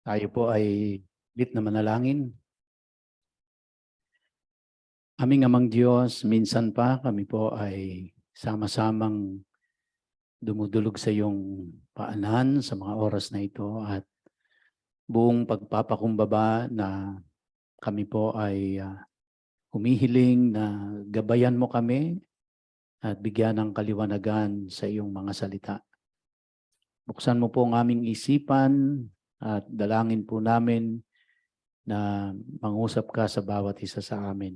Tayo po ay ulit na manalangin. Aming Amang Diyos, minsan pa kami po ay sama-samang dumudulog sa iyong paanan sa mga oras na ito at buong pagpapakumbaba na kami po ay humihiling na gabayan mo kami at bigyan ng kaliwanagan sa iyong mga salita. Buksan mo po ang aming isipan at dalangin po namin na mangusap ka sa bawat isa sa amin.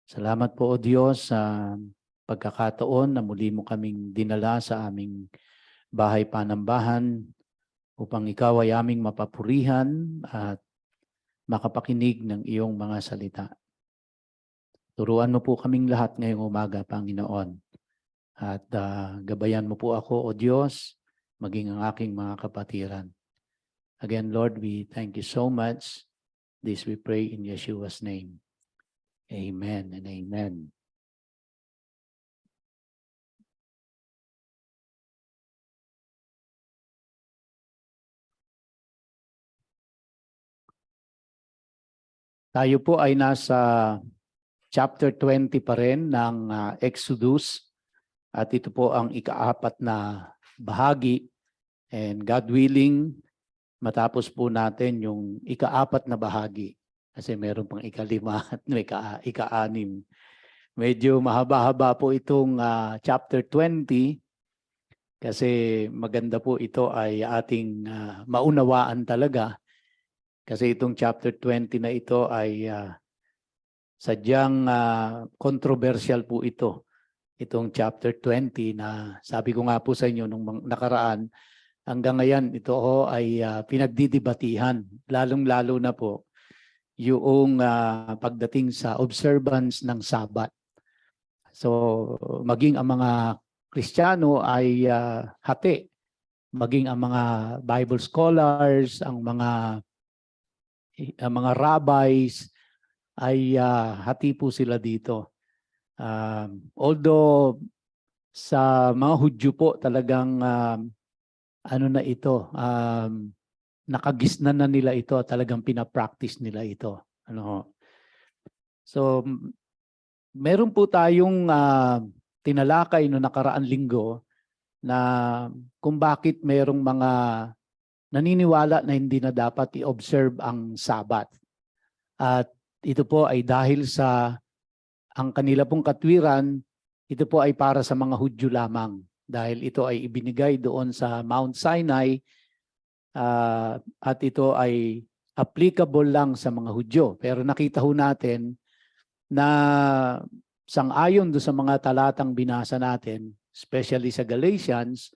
Salamat po o Diyos sa pagkakataon na muli mo kaming dinala sa aming bahay panambahan upang ikaw ay aming mapapurihan at makapakinig ng iyong mga salita. Turuan mo po kaming lahat ngayong umaga, Panginoon. At gabayan mo po ako o Diyos, maging ang aking mga kapatiran. Again, Lord, we thank you so much. This we pray in Yeshua's name. Amen and amen. Tayo po ay nasa chapter 20 pa rin ng Exodus at ito po ang ika-4 na bahagi, and God willing, matapos po natin yung ika-4 na bahagi kasi meron pang ika-5 at may ika-6. Medyo mahaba-haba po itong chapter 20 kasi maganda po ito ay ating maunawaan talaga kasi itong chapter 20 na ito ay sadyang controversial po ito. Itong chapter 20 na sabi ko nga po sa inyo nung nakaraan, hanggang ngayon ito ay pinagdidibatihan, lalong-lalo na po yung pagdating sa observance ng Sabat. So maging ang mga Kristiyano ay hati, maging ang mga Bible scholars, ang mga rabbis ay hati po sila dito. Although sa mga Hudyo po talagang ano na ito, nakagisnan na nila ito, talagang pinapractice nila ito. So meron po tayong tinalakay no nakaraang linggo na kung bakit merong mga naniniwala na hindi na dapat i-observe ang Sabat. At ito po ay dahil sa ang kanila pong katwiran, ito po ay para sa mga Hudyo lamang. Dahil ito ay ibinigay doon sa Mount Sinai at ito ay applicable lang sa mga Hudyo. Pero nakita ho natin na sang-ayon do sa mga talatang binasa natin, especially sa Galatians,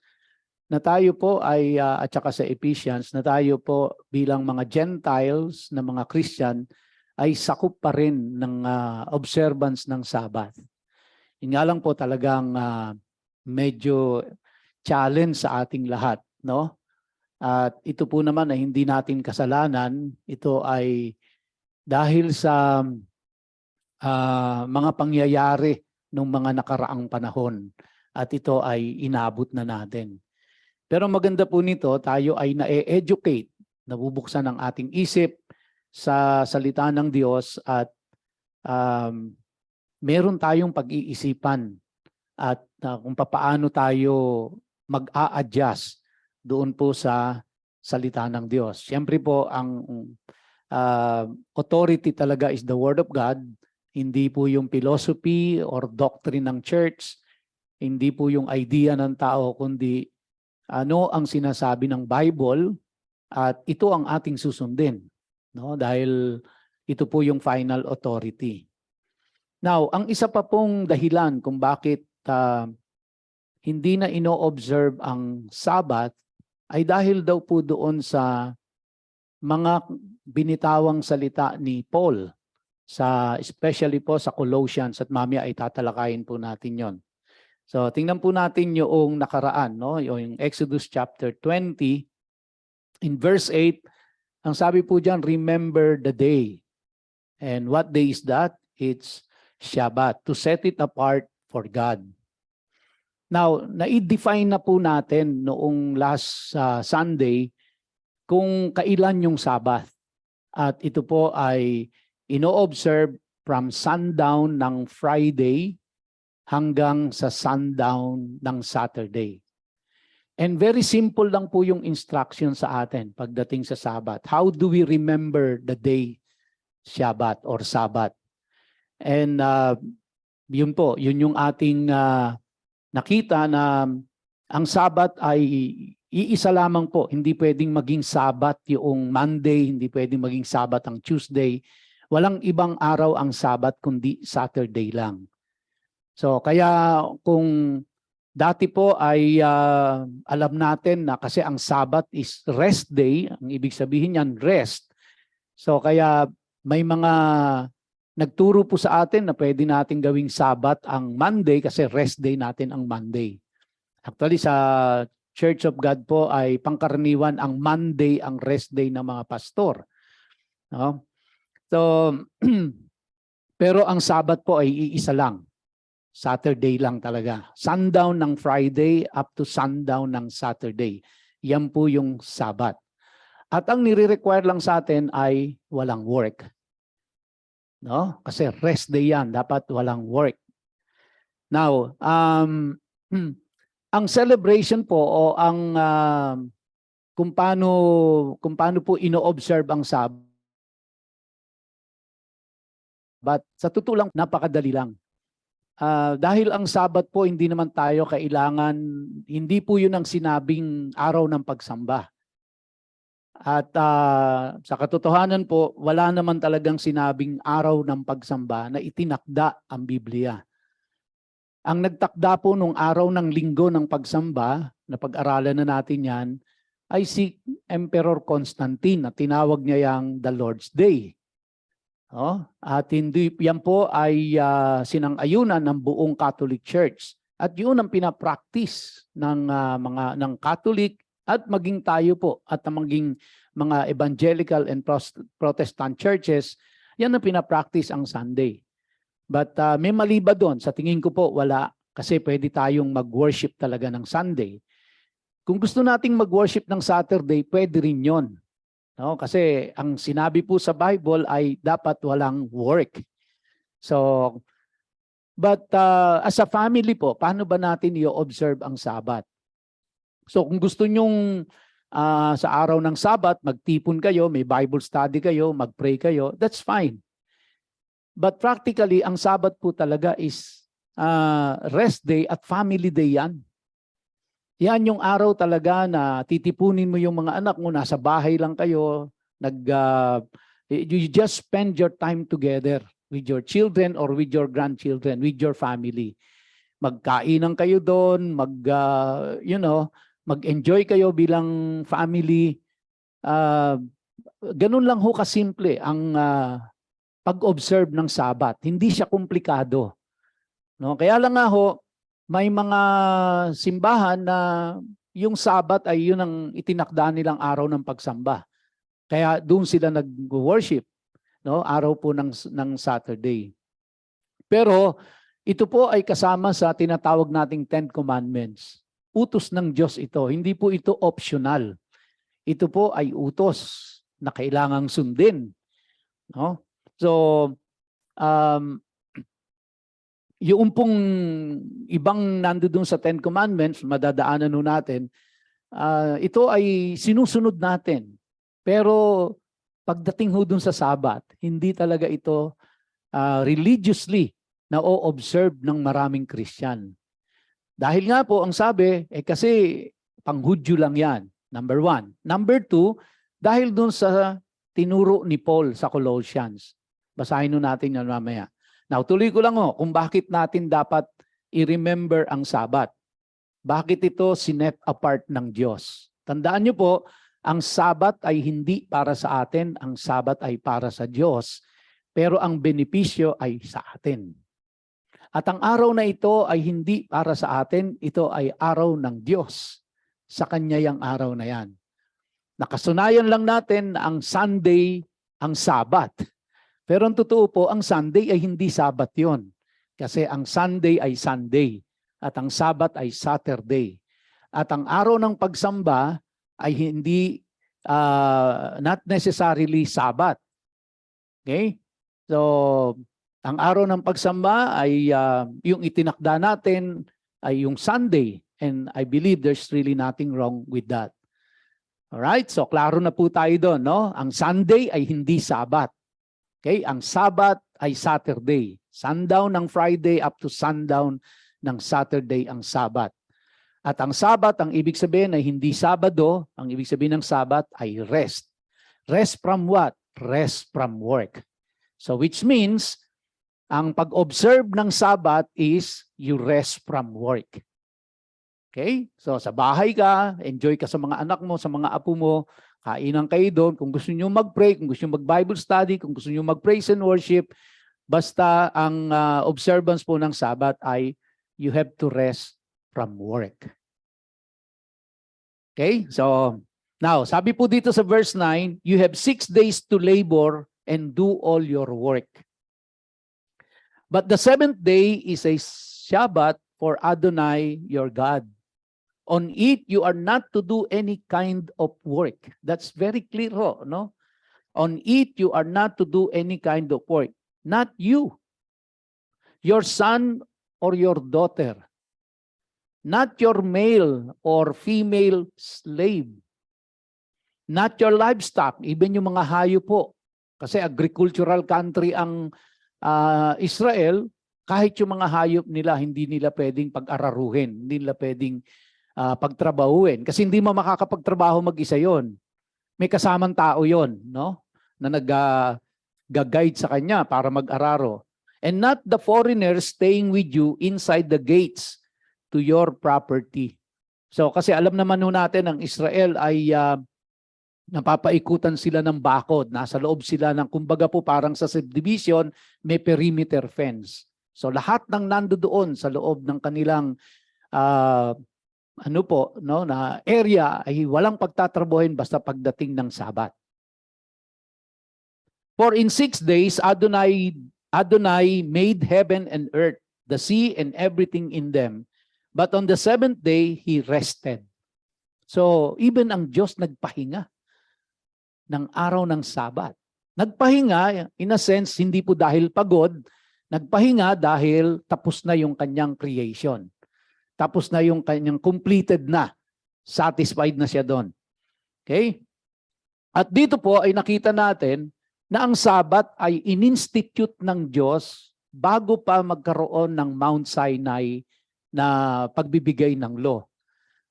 na tayo po ay, at saka sa Ephesians, na tayo po bilang mga Gentiles na mga Christian ay sakop pa rin ng observance ng Sabbath. Yun nga lang po talagang medyo challenge sa ating lahat, no? At ito po naman ay hindi natin kasalanan, ito ay dahil sa mga pangyayari ng mga nakaraang panahon at ito ay inabot na natin. Pero maganda po nito, tayo ay na-educate, nabubuksan ang ating isip sa salita ng Diyos at meron tayong pag-iisipan at kung paano tayo mag-a-adjust doon po sa salita ng Diyos. Siyempre po, ang authority talaga is the Word of God, hindi po yung philosophy or doctrine ng church, hindi po yung idea ng tao, kundi ano ang sinasabi ng Bible at ito ang ating susundin, no? Dahil ito po yung final authority. Now, ang isa pa pong dahilan kung bakit hindi na ino-observe ang Sabbath ay dahil daw po doon sa mga binitawang salita ni Paul, especially po sa Colossians, at mamaya ay tatalakayin po natin yon. So, tingnan po natin yung nakaraan, no? Yung Exodus chapter 20, in verse 8, ang sabi po diyan, remember the day. And what day is that? It's Shabbat, to set it apart for God. Now, na-define na po natin noong last Sunday kung kailan yung Sabbath. At ito po ay ino-observe from sundown ng Friday hanggang sa sundown ng Saturday. And very simple lang po yung instruction sa atin pagdating sa Sabbath. How do we remember the day Shabbat or Sabbath? And yun po, yun yung ating nakita na ang Sabbath ay iisa lamang po. Hindi pwedeng maging Sabbath yung Monday, hindi pwedeng maging Sabbath ang Tuesday. Walang ibang araw ang Sabbath kundi Saturday lang. So kaya kung dati po ay alam natin na kasi ang Sabbath is rest day, ang ibig sabihin niyan rest. So kaya may mga nagturo po sa atin na pwede natin gawing Sabbath ang Monday kasi rest day natin ang Monday. Actually sa Church of God po ay pangkaraniwan ang Monday ang rest day ng mga pastor. No? So pero ang Sabbath po ay iisa lang. Saturday lang talaga. Sundown ng Friday up to sundown ng Saturday. Yan po yung Sabbath. At ang nire-require lang sa atin ay walang work. No? Kasi rest day yan. Dapat walang work. Now, ang celebration po o ang kung paano po ino-observe ang Sabbath. But sa totoo lang, napakadali lang. Dahil ang Sabat po, hindi naman tayo kailangan, hindi po yun ang sinabing araw ng pagsamba. At sa katotohanan po, wala naman talagang sinabing araw ng pagsamba na itinakda ang Biblia. Ang nagtakda po nung araw ng linggo ng pagsamba, na pag-aralan na natin yan, ay si Emperor Constantine na tinawag niya yang the Lord's Day. Oh, at hindi yan po ay sinang-ayunan ng buong Catholic Church. At yun ang pinapractice ng ng Catholic at maging tayo po at maging mga evangelical and Protestant churches, yan ang pinapractice ang Sunday. But may mali ba doon? Sa tingin ko po wala, kasi pwede tayong mag-worship talaga ng Sunday. Kung gusto nating mag-worship ng Saturday, pwede rin yon. No, kasi ang sinabi po sa Bible ay dapat walang work. So, but as a family po, paano ba natin i-observe ang Sabat? So kung gusto nyong sa araw ng Sabat, magtipon kayo, may Bible study kayo, mag-pray kayo, that's fine. But practically, ang Sabat po talaga is rest day at family day yan. Yan yung araw talaga na titipunin mo yung mga anak mo, nasa bahay lang kayo, you just spend your time together with your children or with your grandchildren, with your family. Magkainan kayo doon, mag-enjoy kayo bilang family. Ganun lang ho kasimple ang pag-observe ng Sabat. Hindi siya komplikado. No? Kaya lang nga ho, may mga simbahan na yung Sabat ay yun ang itinakda nilang araw ng pagsamba. Kaya doon sila nag-worship, no? Araw po ng Saturday. Pero ito po ay kasama sa tinatawag nating Ten Commandments. Utos ng Diyos ito. Hindi po ito optional. Ito po ay utos na kailangang sundin. No? So, yung pong ibang nandoon sa Ten Commandments, madadaanan nun natin, ito ay sinusunod natin. Pero pagdating ho dun sa Sabat, hindi talaga ito religiously na o-observe ng maraming Christian. Dahil nga po, ang sabi, kasi pang-Hudyo lang yan, number 1. Number 2, dahil dun sa tinuro ni Paul sa Colossians. Basahin nun natin yan mamaya. Now, tuloy ko lang kung bakit natin dapat i-remember ang Sabat. Bakit ito sinet apart ng Diyos? Tandaan niyo po, ang Sabat ay hindi para sa atin, ang Sabat ay para sa Diyos, pero ang benepisyo ay sa atin. At ang araw na ito ay hindi para sa atin, ito ay araw ng Diyos. Sa Kanya yung araw na yan. Nakasunayan lang natin na ang Sunday ang Sabat. Pero ang totoo po, ang Sunday ay hindi Sabat yon. Kasi ang Sunday ay Sunday at ang Sabat ay Saturday. At ang araw ng pagsamba ay hindi not necessarily Sabbath. Okay? So, ang araw ng pagsamba ay yung itinakda natin ay yung Sunday. And I believe there's really nothing wrong with that. Alright? So, klaro na po tayo doon, no? Ang Sunday ay hindi Sabbath. Okay? Ang Sabbath ay Saturday. Sundown ng Friday up to sundown ng Saturday ang Sabbath. At ang Sabbath, ang ibig sabihin ay hindi Sabado. Ang ibig sabihin ng Sabbath ay rest. Rest from what? Rest from work. So which means, ang pag-observe ng Sabbath is you rest from work. Okay? So sa bahay ka, enjoy ka sa mga anak mo, sa mga apo mo, kainan kayo doon. Kung gusto niyo mag-pray, kung gusto niyo mag-Bible study, kung gusto niyo mag-praise and worship, basta ang observance po ng Sabbath ay you have to rest from work. Okay? So, now, sabi po dito sa verse 9, you have 6 days to labor and do all your work. But the 7th day is a Shabbat for Adonai your God. On it, you are not to do any kind of work. That's very clear, no? On it, you are not to do any kind of work. Not you, your son or your daughter, not your male or female slave, not your livestock, even yung mga hayop po. Kasi agricultural country ang Israel, kahit yung mga hayop nila, hindi nila pwedeng pag-araruhin, hindi nila pwedeng pagtrabahuin. Kasi hindi mo makakapagtrabaho mag-isa yon. May kasamang tao yon, no? Na nag-guide sa kanya para mag-araro. And not the foreigners staying with you inside the gates to your property. So kasi alam naman natin ang Israel ay napapaikutan sila ng bakod. Nasa loob sila ng, kumbaga po parang sa subdivision, may perimeter fence. So lahat ng nandoon sa loob ng kanilang na area ay walang pagtatrabuhin basta pagdating ng Sabat. For in 6 days, Adonai made heaven and earth, the sea and everything in them. But on the 7th day, He rested. So even ang Diyos nagpahinga ng araw ng Sabat. Nagpahinga, in a sense, hindi po dahil pagod, nagpahinga dahil tapos na yung kanyang creation. Tapos na yung kanyang completed na. Satisfied na siya doon. Okay? At dito po ay nakita natin na ang Sabat ay in-institute ng Diyos bago pa magkaroon ng Mount Sinai na pagbibigay ng law.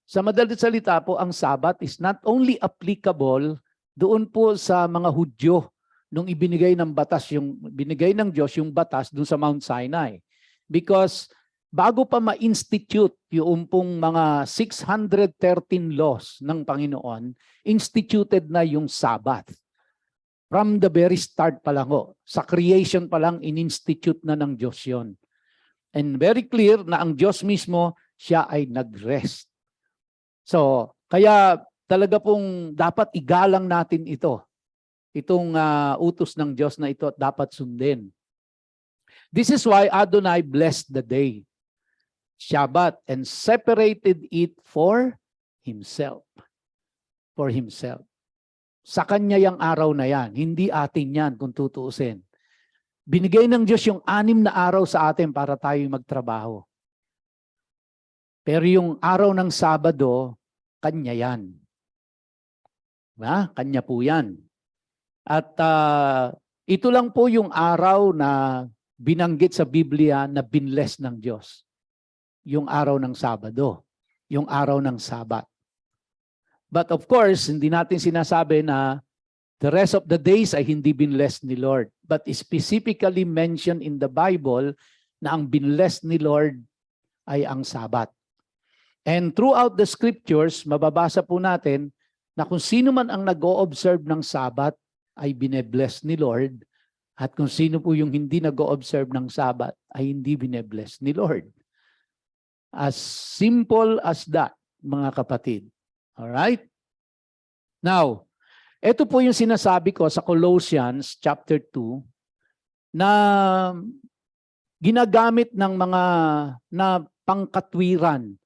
Sa madalit salita po, ang Sabat is not only applicable doon po sa mga Hudyo nung ibinigay ng batas, yung binigay ng Diyos yung batas doon sa Mount Sinai. Because bago pa ma-institute yung pong mga 613 laws ng Panginoon, instituted na yung Sabbath. From the very start pa lang sa creation pa lang in-institute na ng Diyos yun. And very clear na ang Diyos mismo, siya ay nag-rest. So, kaya talaga pong dapat igalang natin ito. Itong utos ng Diyos na ito dapat sundin. This is why Adonai blessed the day, Shabbat, and separated it for Himself. For Himself. Sa Kanya yung araw na yan. Hindi atin yan kung tutuusin. Binigay ng Diyos yung 6 na araw sa atin para tayo magtrabaho. Pero yung araw ng Sabado, Kanya yan. Kanya po yan. At ito lang po yung araw na binanggit sa Biblia na binless ng Diyos. Yung araw ng Sabado. Yung araw ng Sabat. But of course, hindi natin sinasabi na the rest of the days ay hindi binless ni Lord. But specifically mentioned in the Bible na ang binless ni Lord ay ang Sabat. And throughout the scriptures, mababasa po natin na kung sino man ang nag-o-observe ng Sabat ay binebless ni Lord, at kung sino po yung hindi nag-o-observe ng Sabat ay hindi binebless ni Lord. As simple as that, mga kapatid. Alright? Now, ito po yung sinasabi ko sa Colossians chapter 2 na ginagamit ng mga na pangkatwiran.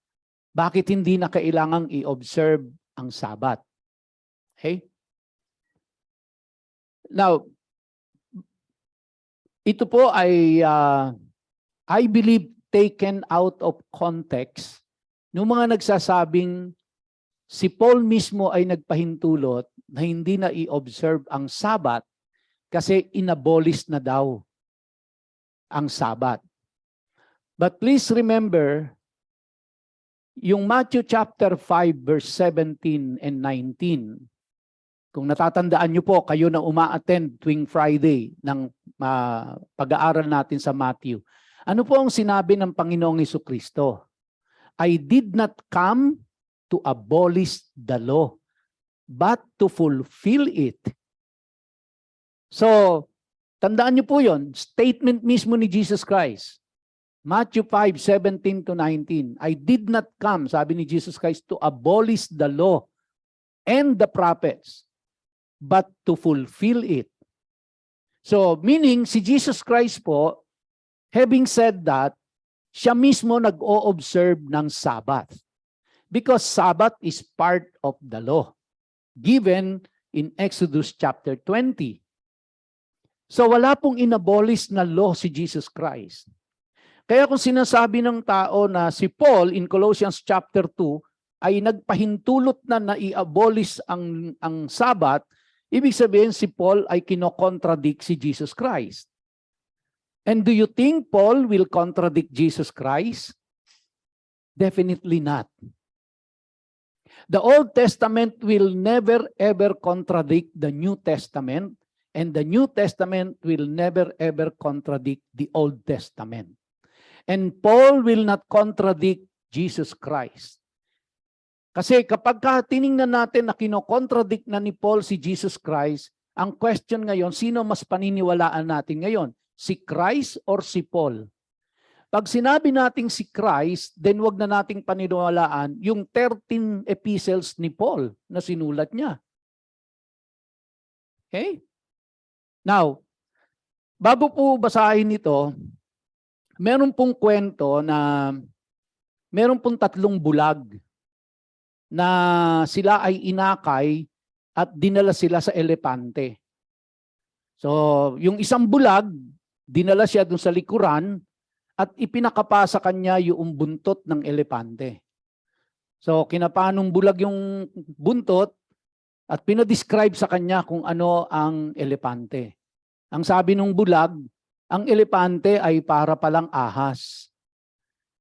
Bakit hindi na kailangang i-observe ang Sabat? Okay? Now, ito po ay, I believe, taken out of context. Nung mga nagsasabing si Paul mismo ay nagpahintulot na hindi na i-observe ang Sabat kasi inabolish na daw ang Sabat. But please remember, yung Matthew chapter 5 verse 17 and 19, kung natatandaan nyo po, kayo na uma-attend tuwing Friday ng pag-aaral natin sa Matthew. Ano po ang sinabi ng Panginoong Hesukristo? I did not come to abolish the law, but to fulfill it. So, tandaan niyo po yon, statement mismo ni Jesus Christ. Matthew 5:17 to 19. I did not come, sabi ni Jesus Christ, to abolish the law and the prophets, but to fulfill it. So, meaning, si Jesus Christ po, having said that, siya mismo nag-o-observe ng Sabbath. Because Sabbath is part of the law given in Exodus chapter 20. So wala pong inabolish na law si Jesus Christ. Kaya kung sinasabi ng tao na si Paul in Colossians chapter 2 ay nagpahintulot na i-abolish ang Sabbath, ibig sabihin si Paul ay kinokontradict si Jesus Christ. And do you think Paul will contradict Jesus Christ? Definitely not. The Old Testament will never ever contradict the New Testament, and the New Testament will never ever contradict the Old Testament. And Paul will not contradict Jesus Christ. Kasi kapag tiningnan natin na kinokontradict na ni Paul si Jesus Christ, ang question ngayon, sino mas paniniwalaan natin ngayon? Si Christ or si Paul? Pag sinabi nating si Christ, then wag na nating paniniwalaan yung 13 epistles ni Paul na sinulat niya. Okay? Now, bago po basahin ito, meron pong kwento na meron pong 3 bulag na sila ay inakay at dinala sila sa elepante. So, yung isang bulag, dinala siya dun sa likuran at ipinakapa sa kanya yung buntot ng elepante. So, kinapanong bulag yung buntot at pinadescribe sa kanya kung ano ang elepante. Ang sabi ng bulag, ang elepante ay para palang ahas.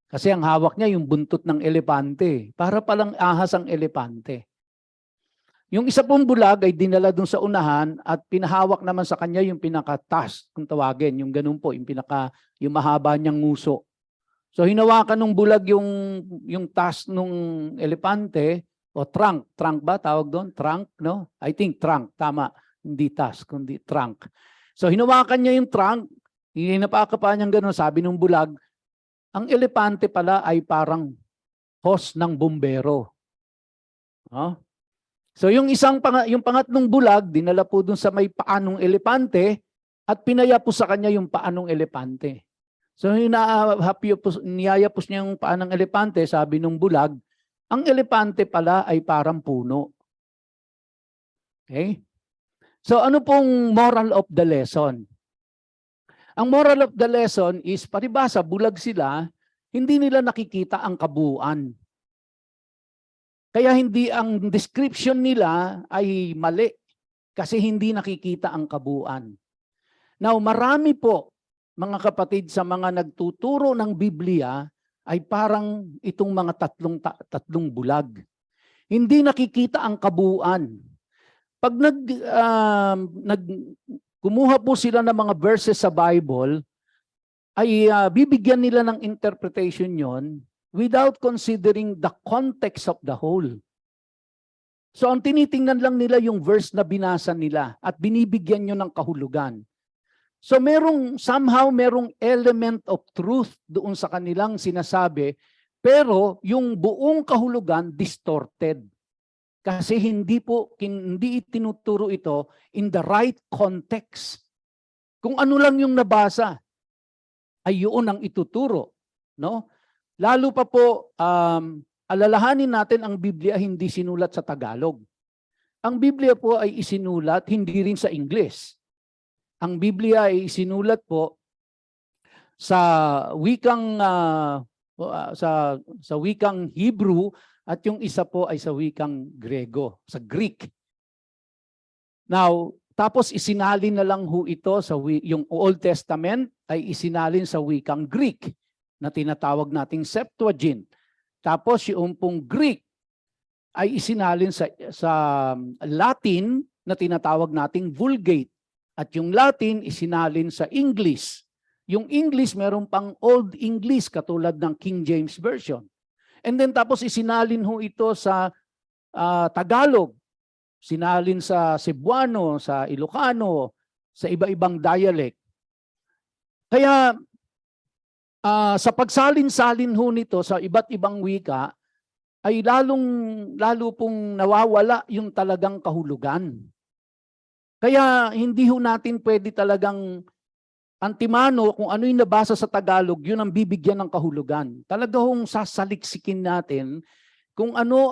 Kasi ang hawak niya yung buntot ng elepante. Para palang ahas ang elepante. Yung isa pong bulag ay dinala dun sa unahan at pinahawak naman sa kanya yung pinaka-tusk, kung tawagin, yung ganun po, yung mahaba niyang nguso. So hinawakan ng bulag yung tusk ng elepante, o trunk ba tawag doon? Trunk, no? I think trunk, tama. Hindi tusk, kundi trunk. So hinawakan niya yung trunk, hinapaka niyang ganun, sabi ng bulag, ang elepante pala ay parang hose ng bumbero. Oh? So yung pangatlong bulag, dinala po dun sa may paanong elepante at pinayapos sa kanya yung paanong elepante. So niyayapos niya yung paanong elepante, sabi nung bulag, ang elepante pala ay parang puno. Okay? So ano pong moral of the lesson? Ang moral of the lesson is, paribasa, bulag sila, hindi nila nakikita ang kabuuan. Kaya hindi ang description nila ay mali kasi hindi nakikita ang kabuuan. Now, marami po, mga kapatid, sa mga nagtuturo ng Biblia ay parang itong mga tatlong bulag. Hindi nakikita ang kabuuan. Pag kumuha po sila ng mga verses sa Bible, ay bibigyan nila ng interpretation yon without considering the context of the whole. So ang tinitingnan lang nila yung verse na binasa nila at binibigyan nyo ng kahulugan. So somehow merong element of truth doon sa kanilang sinasabi, pero yung buong kahulugan distorted. Kasi hindi itinuturo ito in the right context. Kung ano lang yung nabasa, ay yun ang ituturo. No? Lalo pa po, alalahanin natin ang Biblia hindi sinulat sa Tagalog. Ang Biblia po ay isinulat hindi rin sa Ingles. ang Biblia ay sinulat po sa wikang sa wikang Hebrew at yung isa po ay sa wikang Grego, sa Greek. Now, tapos isinalin na lang ho ito sa yung Old Testament ay isinalin sa wikang Greek na tinatawag nating Septuagint. Tapos yung pong Greek ay isinalin sa Latin na tinatawag nating Vulgate. At yung Latin isinalin sa English. Yung English meron pang Old English katulad ng King James Version. And then tapos isinalin ho ito sa Tagalog. Sinalin sa Cebuano, sa Ilocano, sa iba-ibang dialect. Kaya sa pagsalin-salin ho nito sa iba't ibang wika, ay lalo pong nawawala yung talagang kahulugan. Kaya hindi ho natin pwede talagang antimano kung ano yung nabasa sa Tagalog, yun ang bibigyan ng kahulugan. Talaga hong sasaliksikin natin kung ano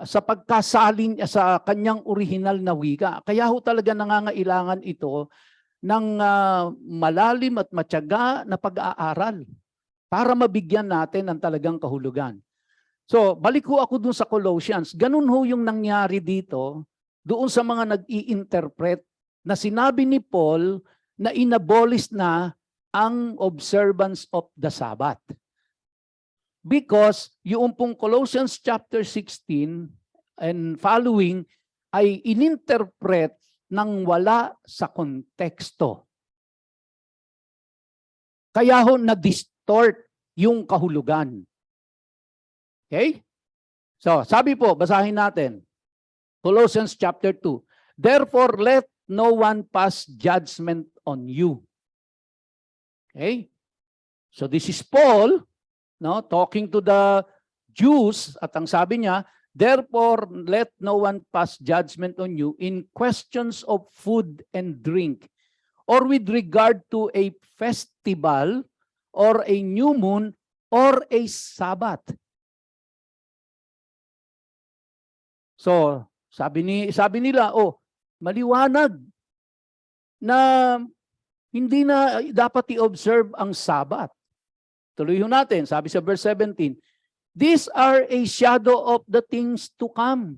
sa pagkasalin sa kanyang orihinal na wika. Kaya ho talaga nangangailangan ito ng malalim at matyaga na pag-aaral para mabigyan natin ng talagang kahulugan. So, balik ho ako dun sa Colossians. Ganun ho yung nangyari dito, doon sa mga nag-i-interpret na sinabi ni Paul na inabolish na ang observance of the Sabbath. Because yung pong Colossians chapter 16 and following ay ininterpret ng wala sa konteksto. Kaya ho na-distort yung kahulugan. Okay? So, sabi po, basahin natin. Colossians chapter 2. Therefore, let no one pass judgment on you. Okay? So, this is Paul, no, talking to the Jews, at ang sabi niya, therefore, let no one pass judgment on you in questions of food and drink, or with regard to a festival, or a new moon, or a Sabbath. So, sabi nila, maliwanag na hindi na dapat i-observe ang Sabbath. Tuloy natin, sabi sa verse 17, these are a shadow of the things to come,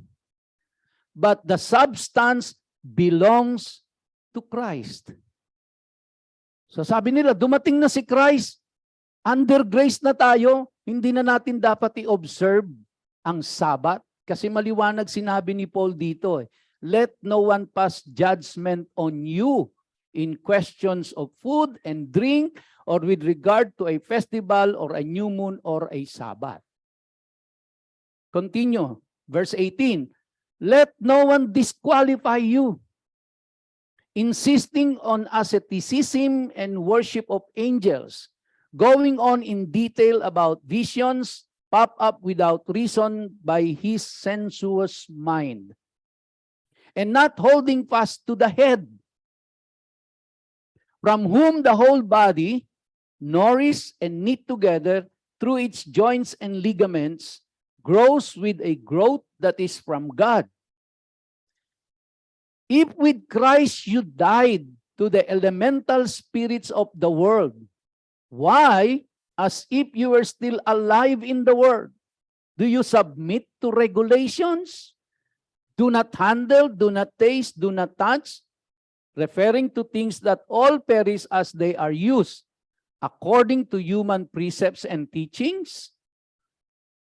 but the substance belongs to Christ. So sabi nila, dumating na si Christ, under grace na tayo, hindi na natin dapat i-observe ang Sabbath. Kasi maliwanag sinabi ni Paul dito, let no one pass judgment on you in questions of food and drink, or with regard to a festival, or a new moon, or a Sabbath. Continue. Verse 18. Let no one disqualify you, insisting on asceticism and worship of angels, going on in detail about visions pop up without reason by his sensuous mind, and not holding fast to the head, from whom the whole body, nourished and knit together through its joints and ligaments, grows with a growth that is from God. If with Christ you died to the elemental spirits of the world, why, as if you were still alive in the world, do you submit to regulations? Do not handle, do not taste, do not touch, referring to things that all perish as they are used, according to human precepts and teachings?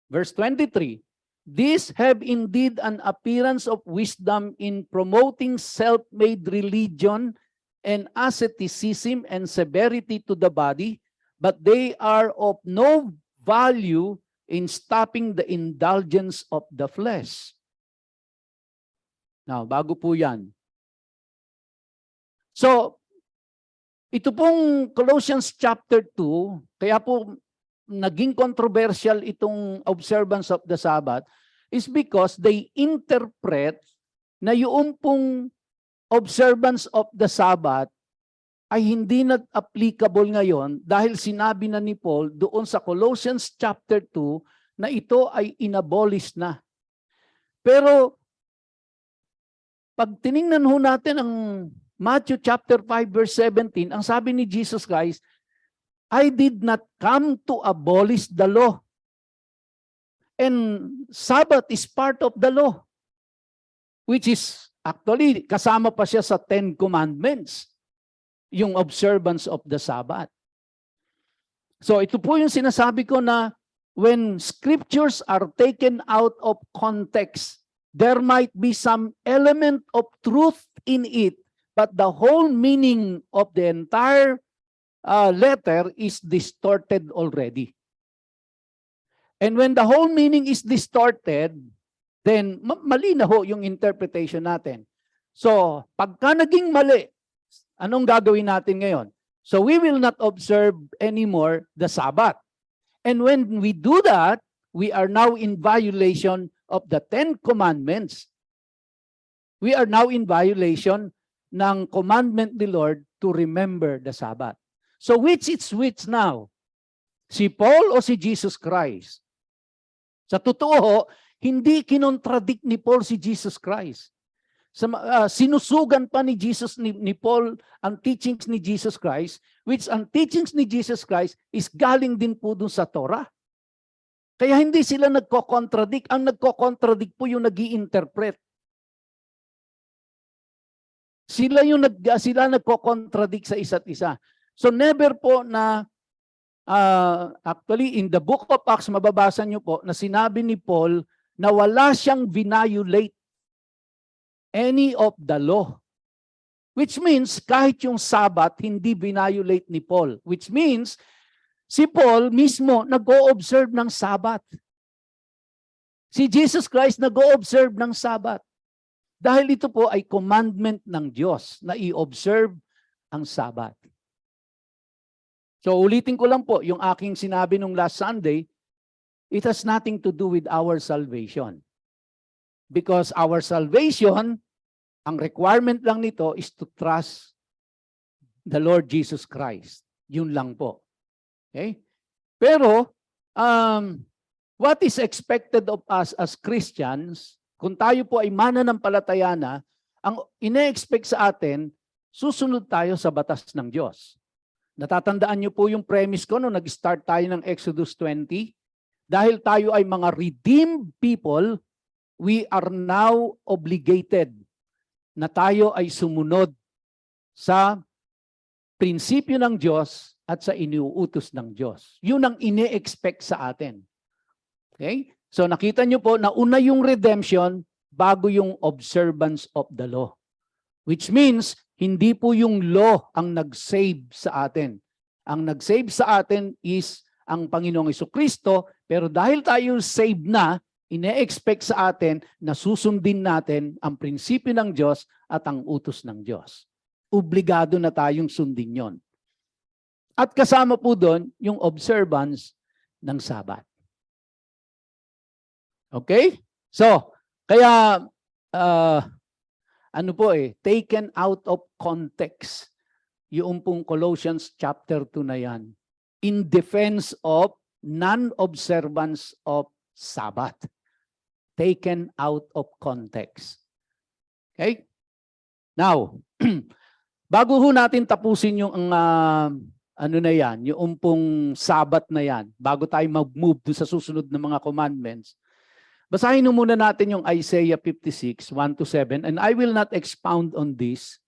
Verse 23, these have indeed an appearance of wisdom in promoting self-made religion and asceticism and severity to the body, but they are of no value in stopping the indulgence of the flesh. Now, bago po yan. So, ito pong Colossians chapter 2, kaya po naging controversial itong observance of the Sabbath, is because they interpret na yung pong observance of the Sabbath ay hindi applicable ngayon dahil sinabi na ni Paul doon sa Colossians chapter 2 na ito ay inabolish na. Pero pag tiningnan ho natin ang Matthew chapter 5 verse 17, ang sabi ni Jesus Christ, I did not come to abolish the law. And Sabbath is part of the law, which is actually kasama pa siya sa 10 Commandments, yung observance of the Sabbath. So ito po yung sinasabi ko na when scriptures are taken out of context, there might be some element of truth in it, but the whole meaning of the entire letter is distorted already. And when the whole meaning is distorted, then mali na ho yung interpretation natin. So, pagka naging mali, anong gagawin natin ngayon? So, we will not observe anymore the Sabbath. And when we do that, we are now in violation of the 10 Commandments. We are now in violation ng commandment ni Lord to remember the Sabbath. So, which is which now? Si Paul o si Jesus Christ? Sa totoo, hindi kinontradict ni Paul si Jesus Christ. Sinusugan pa ni Paul ang teachings ni Jesus Christ, which ang teachings ni Jesus Christ is galing din po dun sa Torah. Kaya hindi sila nagko-contradict. Ang nagko-contradict po yung nag-i-interpret. Sila nagko-contradict sa isa't isa. So never po na actually, in the book of Acts, mababasa nyo po na sinabi ni Paul na wala siyang violate any of the law. Which means, kahit yung Sabbath, hindi violate ni Paul. Which means, si Paul mismo nag-o-observe ng Sabbath. Si Jesus Christ nag-o-observe ng Sabbath. Dahil ito po ay commandment ng Diyos na i-observe ang Sabbath. So ulitin ko lang po yung aking sinabi nung last Sunday, it has nothing to do with our salvation. Because our salvation, ang requirement lang nito is to trust the Lord Jesus Christ. Yun lang po. Okay? Pero, what is expected of us as Christians, kung tayo po ay mananampalataya na, ang ine-expect sa atin, susunod tayo sa batas ng Diyos. Natatandaan niyo po yung premise ko nung nag-start tayo ng Exodus 20? Dahil tayo ay mga redeemed people, we are now obligated na tayo ay sumunod sa prinsipyo ng Diyos at sa iniuutos ng Diyos. Yun ang ine-expect sa atin. Okay? So nakita niyo po na una yung redemption bago yung observance of the law. Which means, hindi po yung law ang nag-save sa atin. Ang nag-save sa atin is ang Panginoong Jesucristo, pero dahil tayo saved na, ine-expect sa atin na susundin natin ang prinsipyo ng Diyos at ang utos ng Diyos. Obligado na tayong sundin yon. At kasama po doon yung observance ng Sabat. Okay? So, kaya taken out of context yung pong Colossians chapter 2 na yan in defense of non-observance of Sabbath. Taken out of context. Okay? Now, bago ho natin tapusin yung yung pong Sabbath na yan, bago tayo mag-move sa susunod na mga commandments, basahin muna natin yung Isaiah 56, 1-7, and I will not expound on this.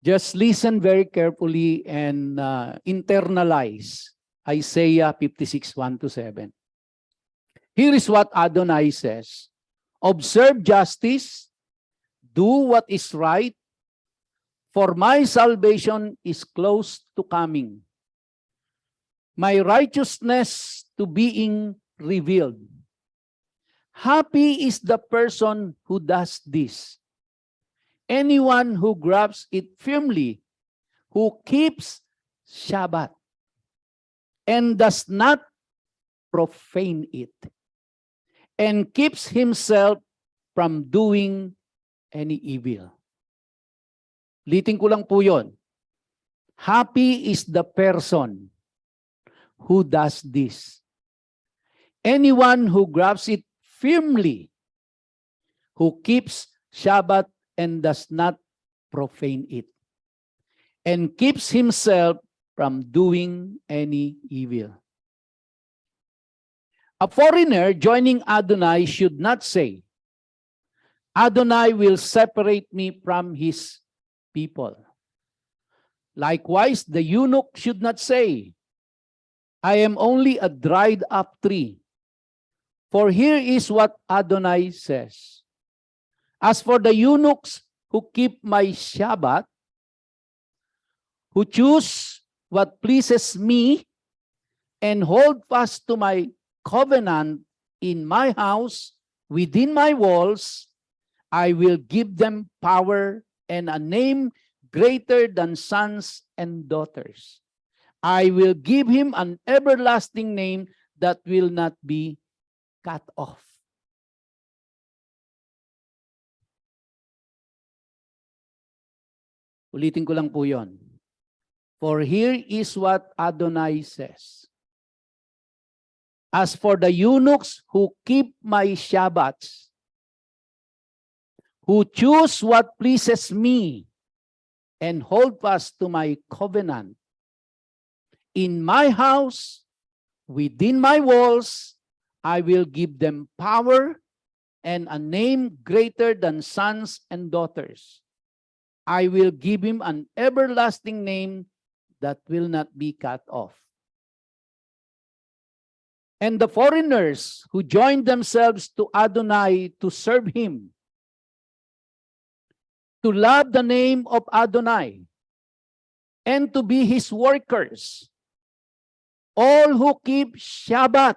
Just listen very carefully and internalize Isaiah 56, 1-7. Here is what Adonai says, observe justice, do what is right, for my salvation is close to coming. My righteousness to being revealed. Happy is the person who does this. Anyone who grabs it firmly, who keeps Shabbat, and does not profane it, and keeps himself from doing any evil. Liting ko lang po yun. Happy is the person who does this. Anyone who grabs it firmly, who keeps Sabbath and does not profane it, and keeps himself from doing any evil. A foreigner joining Adonai should not say, Adonai will separate me from his people. Likewise, the eunuch should not say, I am only a dried up tree. For here is what Adonai says. As for the eunuchs who keep my Shabbat, who choose what pleases me and hold fast to my covenant in my house, within my walls, I will give them power and a name greater than sons and daughters. I will give him an everlasting name that will not be cut off. Ulitin ko lang po yon. For here is what Adonai says. As for the eunuchs who keep my Shabbats, who choose what pleases me and hold fast to my covenant, in my house, within my walls, I will give them power and a name greater than sons and daughters. I will give him an everlasting name that will not be cut off. And the foreigners who join themselves to Adonai to serve him, to love the name of Adonai, and to be his workers, all who keep Shabbat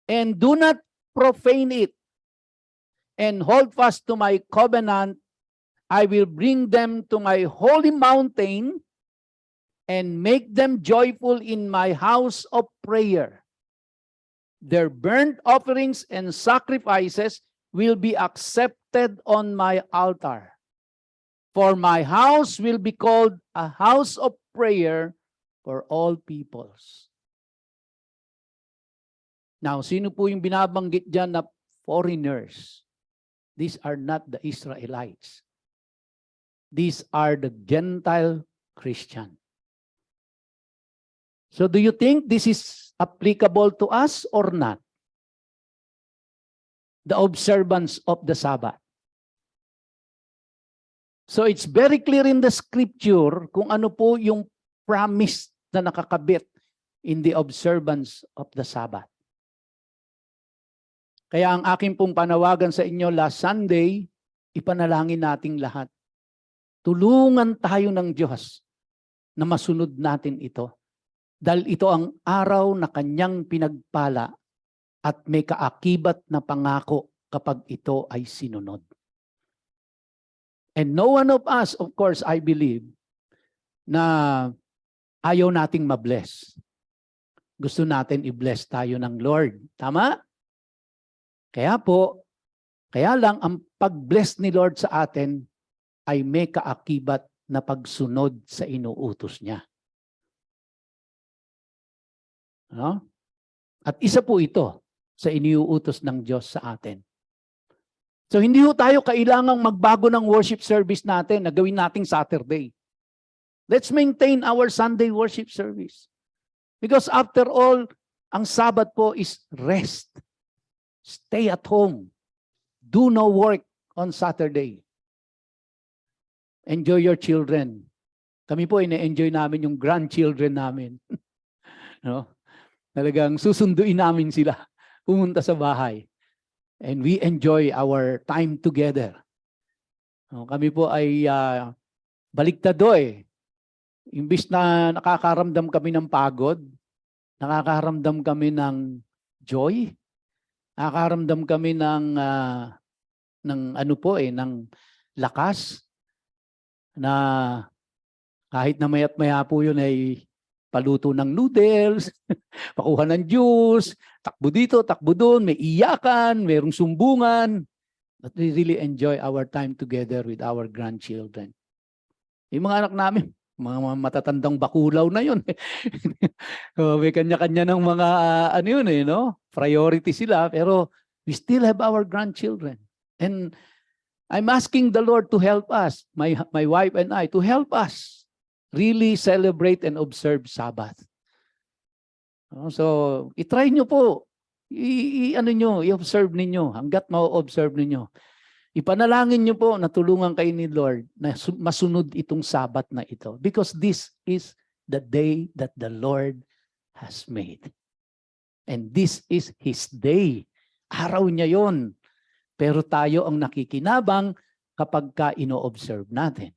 and do not profane it, and hold fast to my covenant, I will bring them to my holy mountain and make them joyful in my house of prayer. Their burnt offerings and sacrifices will be accepted on my altar. For my house will be called a house of prayer for all peoples. Now, sino po yung binabanggit dyan na foreigners? These are not the Israelites. These are the Gentile Christian. So do you think this is applicable to us or not? The observance of the Sabbath. So it's very clear in the scripture kung ano po yung promise na nakakabit in the observance of the Sabbath. Kaya ang aking pong panawagan sa inyo last Sunday, ipanalangin nating lahat. Tulungan tayo ng Diyos na masunod natin ito. Dahil ito ang araw na kanyang pinagpala at may kaakibat na pangako kapag ito ay sinunod. And no one of us, of course, I believe, na ayaw nating mabless. Gusto natin i-bless tayo ng Lord. Tama? Kaya lang ang pag-bless ni Lord sa atin ay may kaakibat na pagsunod sa inuutos niya. No? At isa po ito sa iniuutos ng Diyos sa atin. So hindi ho tayo kailangang magbago ng worship service natin na gawin nating Saturday. Let's maintain our Sunday worship service. Because after all, ang Sabbath po is rest. Stay at home. Do no work on Saturday. Enjoy your children. Kami po, ina-enjoy namin yung grandchildren namin. No? Talagang susunduin namin sila. Pumunta sa bahay. And we enjoy our time together. No, kami po ay baliktado eh. Imbis na nakakaramdam kami ng pagod, nakakaramdam kami ng joy, nakakaramdam kami ng lakas na kahit na maya't maya po yun ay paluto ng noodles, pakuha ng juice, takbo dito, takbo doon, may iyakan, mayroong sumbungan. But we really enjoy our time together with our grandchildren. Yung mga anak namin, mga matatandang bakulaw na yun. May kanya-kanya ng mga priority sila, pero we still have our grandchildren. And I'm asking the Lord to help us, my wife and I, to help us really celebrate and observe Sabbath. So, i-try nyo po. I-observe ninyo hanggat ma-observe ninyo. Ipanalangin nyo po na tulungan kayo ni Lord na masunod itong Sabbath na ito. Because this is the day that the Lord has made. And this is His day. Araw niya yon. Pero tayo ang nakikinabang kapag ka ino-observe natin.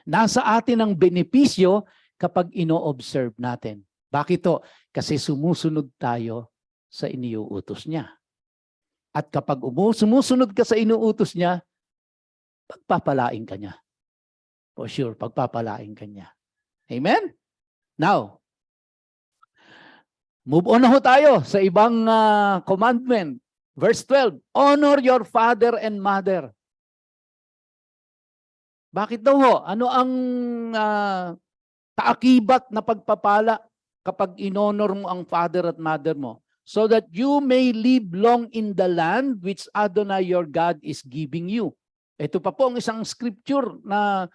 Nasa atin ang benepisyo kapag ino-observe natin. Bakit to? Kasi sumusunod tayo sa iniuutos niya. At kapag sumusunod ka sa inuutos niya, pagpapalain ka niya. For sure, pagpapalain ka niya. Amen? Now, move on na ho tayo sa ibang commandment. Verse 12, honor your father and mother. Bakit daw ho? Ano ang kaakibat na pagpapala kapag inonor mo ang father at mother mo? So that you may live long in the land which Adonai your God is giving you. Ito pa po ang isang scripture na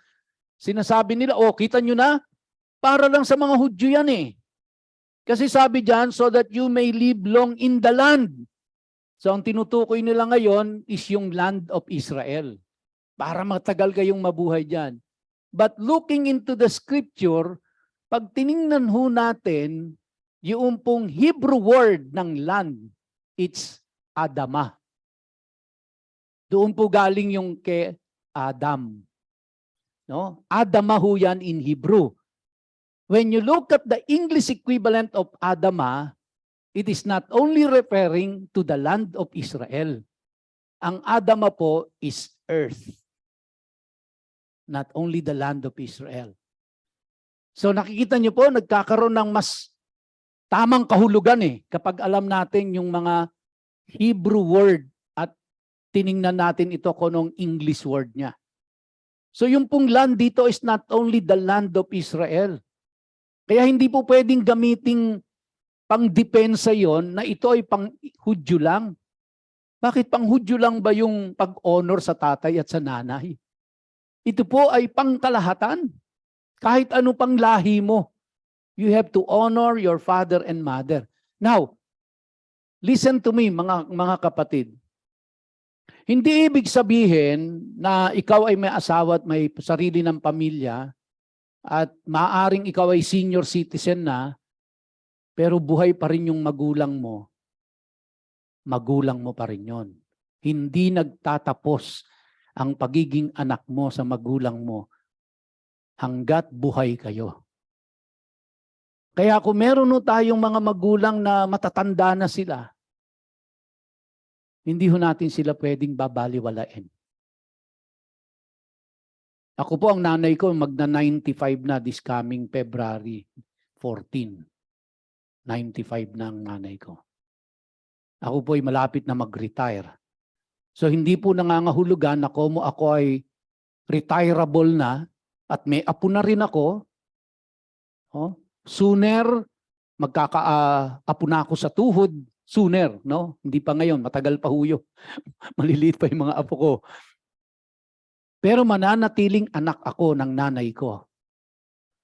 sinasabi nila, kita nyo na, para lang sa mga Hudyo yan eh. Kasi sabi dyan, so that you may live long in the land. So ang tinutukoy nila ngayon is yung land of Israel. Para matagal kayong mabuhay dyan. But looking into the scripture, pag tiningnan ho natin, yung pong Hebrew word ng land, it's Adamah. Doon po galing yung kay Adam. No? Adamah ho yan in Hebrew. When you look at the English equivalent of Adamah, it is not only referring to the land of Israel. Ang Adamah po is earth. Not only the land of Israel. So nakikita niyo po, nagkakaroon ng mas tamang kahulugan kapag alam natin yung mga Hebrew word at tiningnan natin ito kung English word niya. So yung pong land dito is not only the land of Israel. Kaya hindi po pwedeng gamiting pang-depensa yon na ito ay pang-Hudyo lang. Bakit pang-Hudyo lang ba yung pag-honor sa tatay at sa nanay? Ito po ay pangkalahatan. Kahit ano pang lahi mo, you have to honor your father and mother. Now, listen to me mga kapatid. Hindi ibig sabihin na ikaw ay may asawa at may sarili ng pamilya at maaaring ikaw ay senior citizen na, pero buhay pa rin yung magulang mo pa rin yon. Hindi nagtatapos ang pagiging anak mo sa magulang mo hanggat buhay kayo. Kaya kung meron tayong mga magulang na matatanda na sila, hindi ho natin sila pwedeng babaliwalain. Ako po, ang nanay ko magna-95 na this coming February 14. 95 na ang nanay ko. Ako po ay malapit na mag-retire. So hindi po nangangahulugan na ako ay retireable na at may apo na rin ako. Sooner, magkaka-apo na ako sa tuhod, sooner, no? Hindi pa ngayon, matagal pa huyo. Maliliit pa yung mga apo ko. Pero mananatiling anak ako ng nanay ko.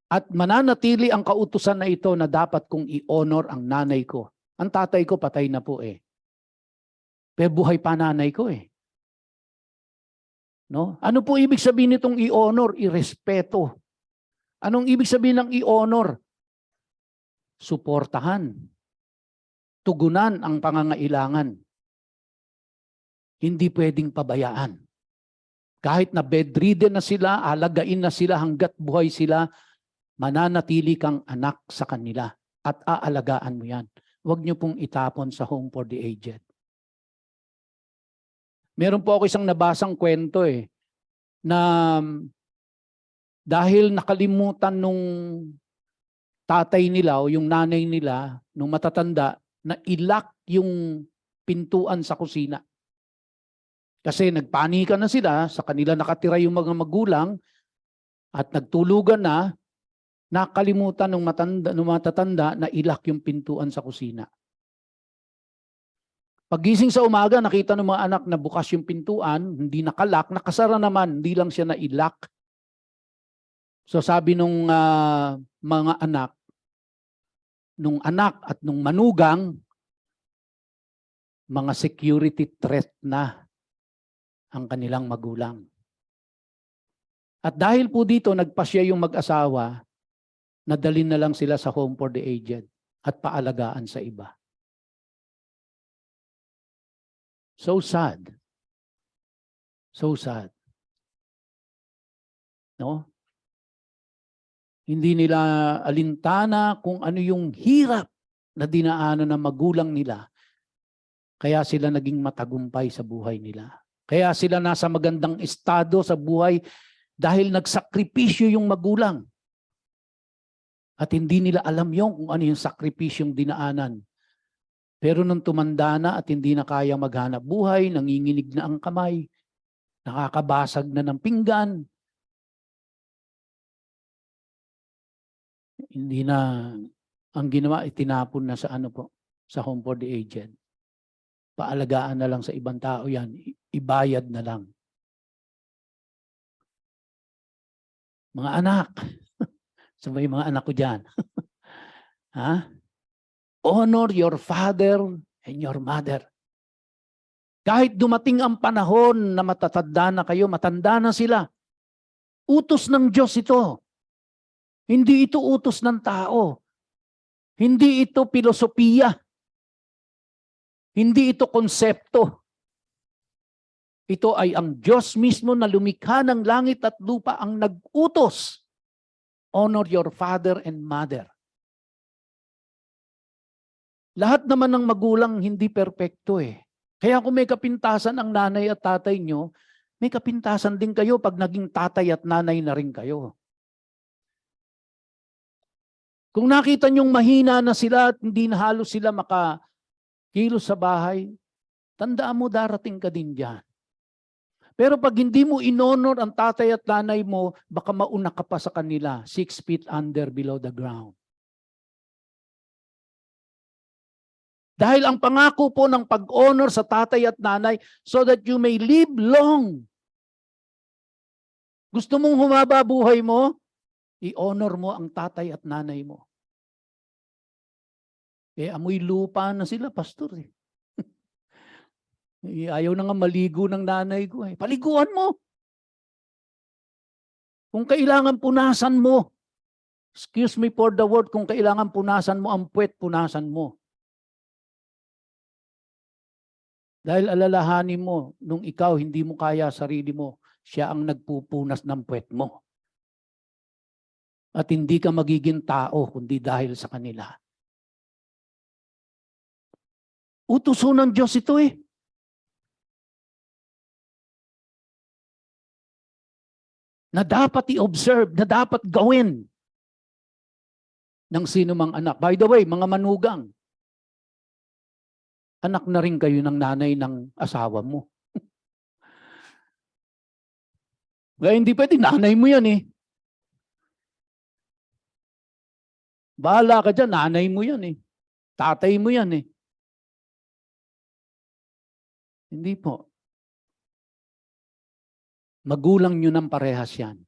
At mananatili ang kautusan na ito na dapat kong i-honor ang nanay ko. Ang tatay ko patay na po Pero buhay pa nanay ko No? Ano po ibig sabihin nitong i-honor? I-respeto. Anong ibig sabihin ng i-honor? Suportahan. Tugunan ang pangangailangan. Hindi pwedeng pabayaan. Kahit na bedridden na sila, alagain na sila hanggat buhay sila, mananatili kang anak sa kanila at aalagaan mo yan. Huwag niyo pong itapon sa home for the aged. Meron po ako isang nabasang kwento na dahil nakalimutan nung tatay nila o yung nanay nila, nung matatanda, na ilock yung pintuan sa kusina. Kasi nagpanika na sila, sa kanila nakatira yung mga magulang, at nagtulugan na, nakalimutan ng matatanda na ilock yung pintuan sa kusina. Paggising sa umaga, nakita ng mga anak na bukas yung pintuan, hindi nakalak, nakasara naman, hindi lang siya na-lock. So sabi nung mga anak, nung anak at nung manugang, mga security threat na ang kanilang magulang. At dahil po dito, nagpasya yung mag-asawa, nadalin na lang sila sa home for the aged at paalagaan sa iba. So sad. So sad. No? Hindi nila alintana kung ano yung hirap na dinaanan ng magulang nila. Kaya sila naging matagumpay sa buhay nila. Kaya sila nasa magandang estado sa buhay dahil nagsakripisyo yung magulang. At hindi nila alam yung kung ano yung sakripisyong dinaanan. Pero nung tumanda na at hindi na kaya maghanap buhay, nanginginig na ang kamay, nakakabasag na ng pinggan, hindi na, ang ginawa, itinapon na sa sa home for the aged. Paalagaan na lang sa ibang tao yan, ibayad na lang. Mga anak, sabay mga anak ko dyan. Ha? Honor your father and your mother. Kahit dumating ang panahon na matatanda na kayo, matanda na sila, utos ng Diyos ito. Hindi ito utos ng tao. Hindi ito filosofiya. Hindi ito konsepto. Ito ay ang Diyos mismo na lumikha ng langit at lupa ang nag-utos. Honor your father and mother. Lahat naman ng magulang hindi perpekto eh. Kaya kung may kapintasan ang nanay at tatay nyo, may kapintasan din kayo pag naging tatay at nanay na rin kayo. Kung nakita nyong mahina na sila at hindi na halos sila makakilos sa bahay, tandaan mo darating ka din dyan. Pero pag hindi mo inonor ang tatay at nanay mo, baka mauna ka pa sa kanila, 6 feet under below the ground. Dahil ang pangako po ng pag-honor sa tatay at nanay so that you may live long. Gusto mong humaba buhay mo? I-honor mo ang tatay at nanay mo. Amoy lupa na sila, pastor. Ayaw na nga maligo ng nanay ko. Paliguan mo. Kung kailangan punasan mo, excuse me for the word, kung kailangan punasan mo ang puwet, punasan mo. Dahil alalahanin mo, nung ikaw hindi mo kaya sarili mo, siya ang nagpupunas ng puwet mo. At hindi ka magiging tao, kundi dahil sa kanila. Utuso ng Diyos ito eh. Na dapat i-observe, na dapat gawin ng sino mang anak. By the way, mga manugang, anak na rin kayo ng nanay ng asawa mo. Kaya hindi pwede, nanay mo yan eh. Bahala ka dyan, nanay mo yan eh. Tatay mo yan eh. Hindi po. Magulang nyo ng parehas yan.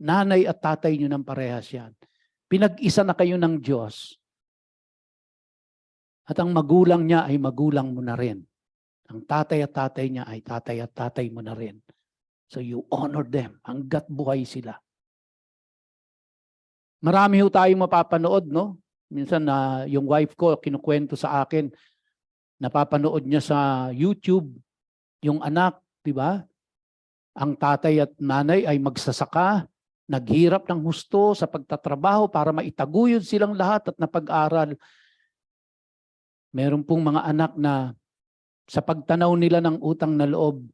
Nanay at tatay nyo ng parehas yan. Pinag-isa na kayo ng Diyos. At ang magulang niya ay magulang mo na rin. Ang tatay at tatay niya ay tatay at tatay mo na rin. So you honor them hanggat buhay sila. Marami ho tayong mapapanood, no? Minsan na yung wife ko kinukwento sa akin, napapanood niya sa YouTube, yung anak, di ba? Ang tatay at nanay ay magsasaka, naghirap ng husto sa pagtatrabaho para maitaguyod silang lahat at napag-aral. Meron pong mga anak na sa pagtanaw nila ng utang na loob,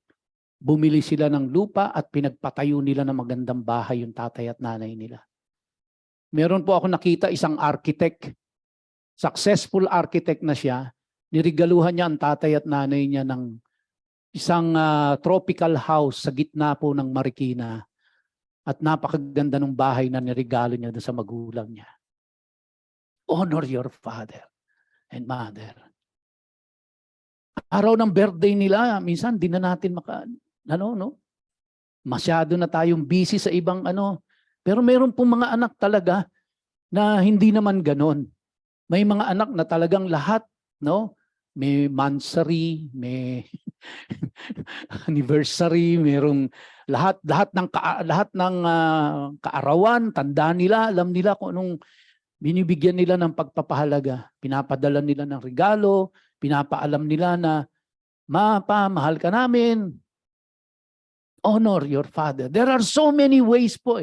bumili sila ng lupa at pinagpatayo nila ng magandang bahay yung tatay at nanay nila. Meron po ako nakita isang architect, successful architect na siya, nirigaluhan niya ang tatay at nanay niya ng isang tropical house sa gitna po ng Marikina at napakaganda ng bahay na nirigalo niya sa magulang niya. Honor your father and mother. Araw ng birthday nila, minsan di na natin masyado na tayong busy sa ibang Pero meron pong mga anak talaga na hindi naman ganon. May mga anak na talagang lahat, may mansary, may anniversary, merong lahat ng kaarawan, tanda nila, alam nila kung anong binibigyan nila ng pagpapahalaga. Pinapadala nila ng regalo, pinapaalam nila na, mahal ka namin. Honor your father. There are so many ways po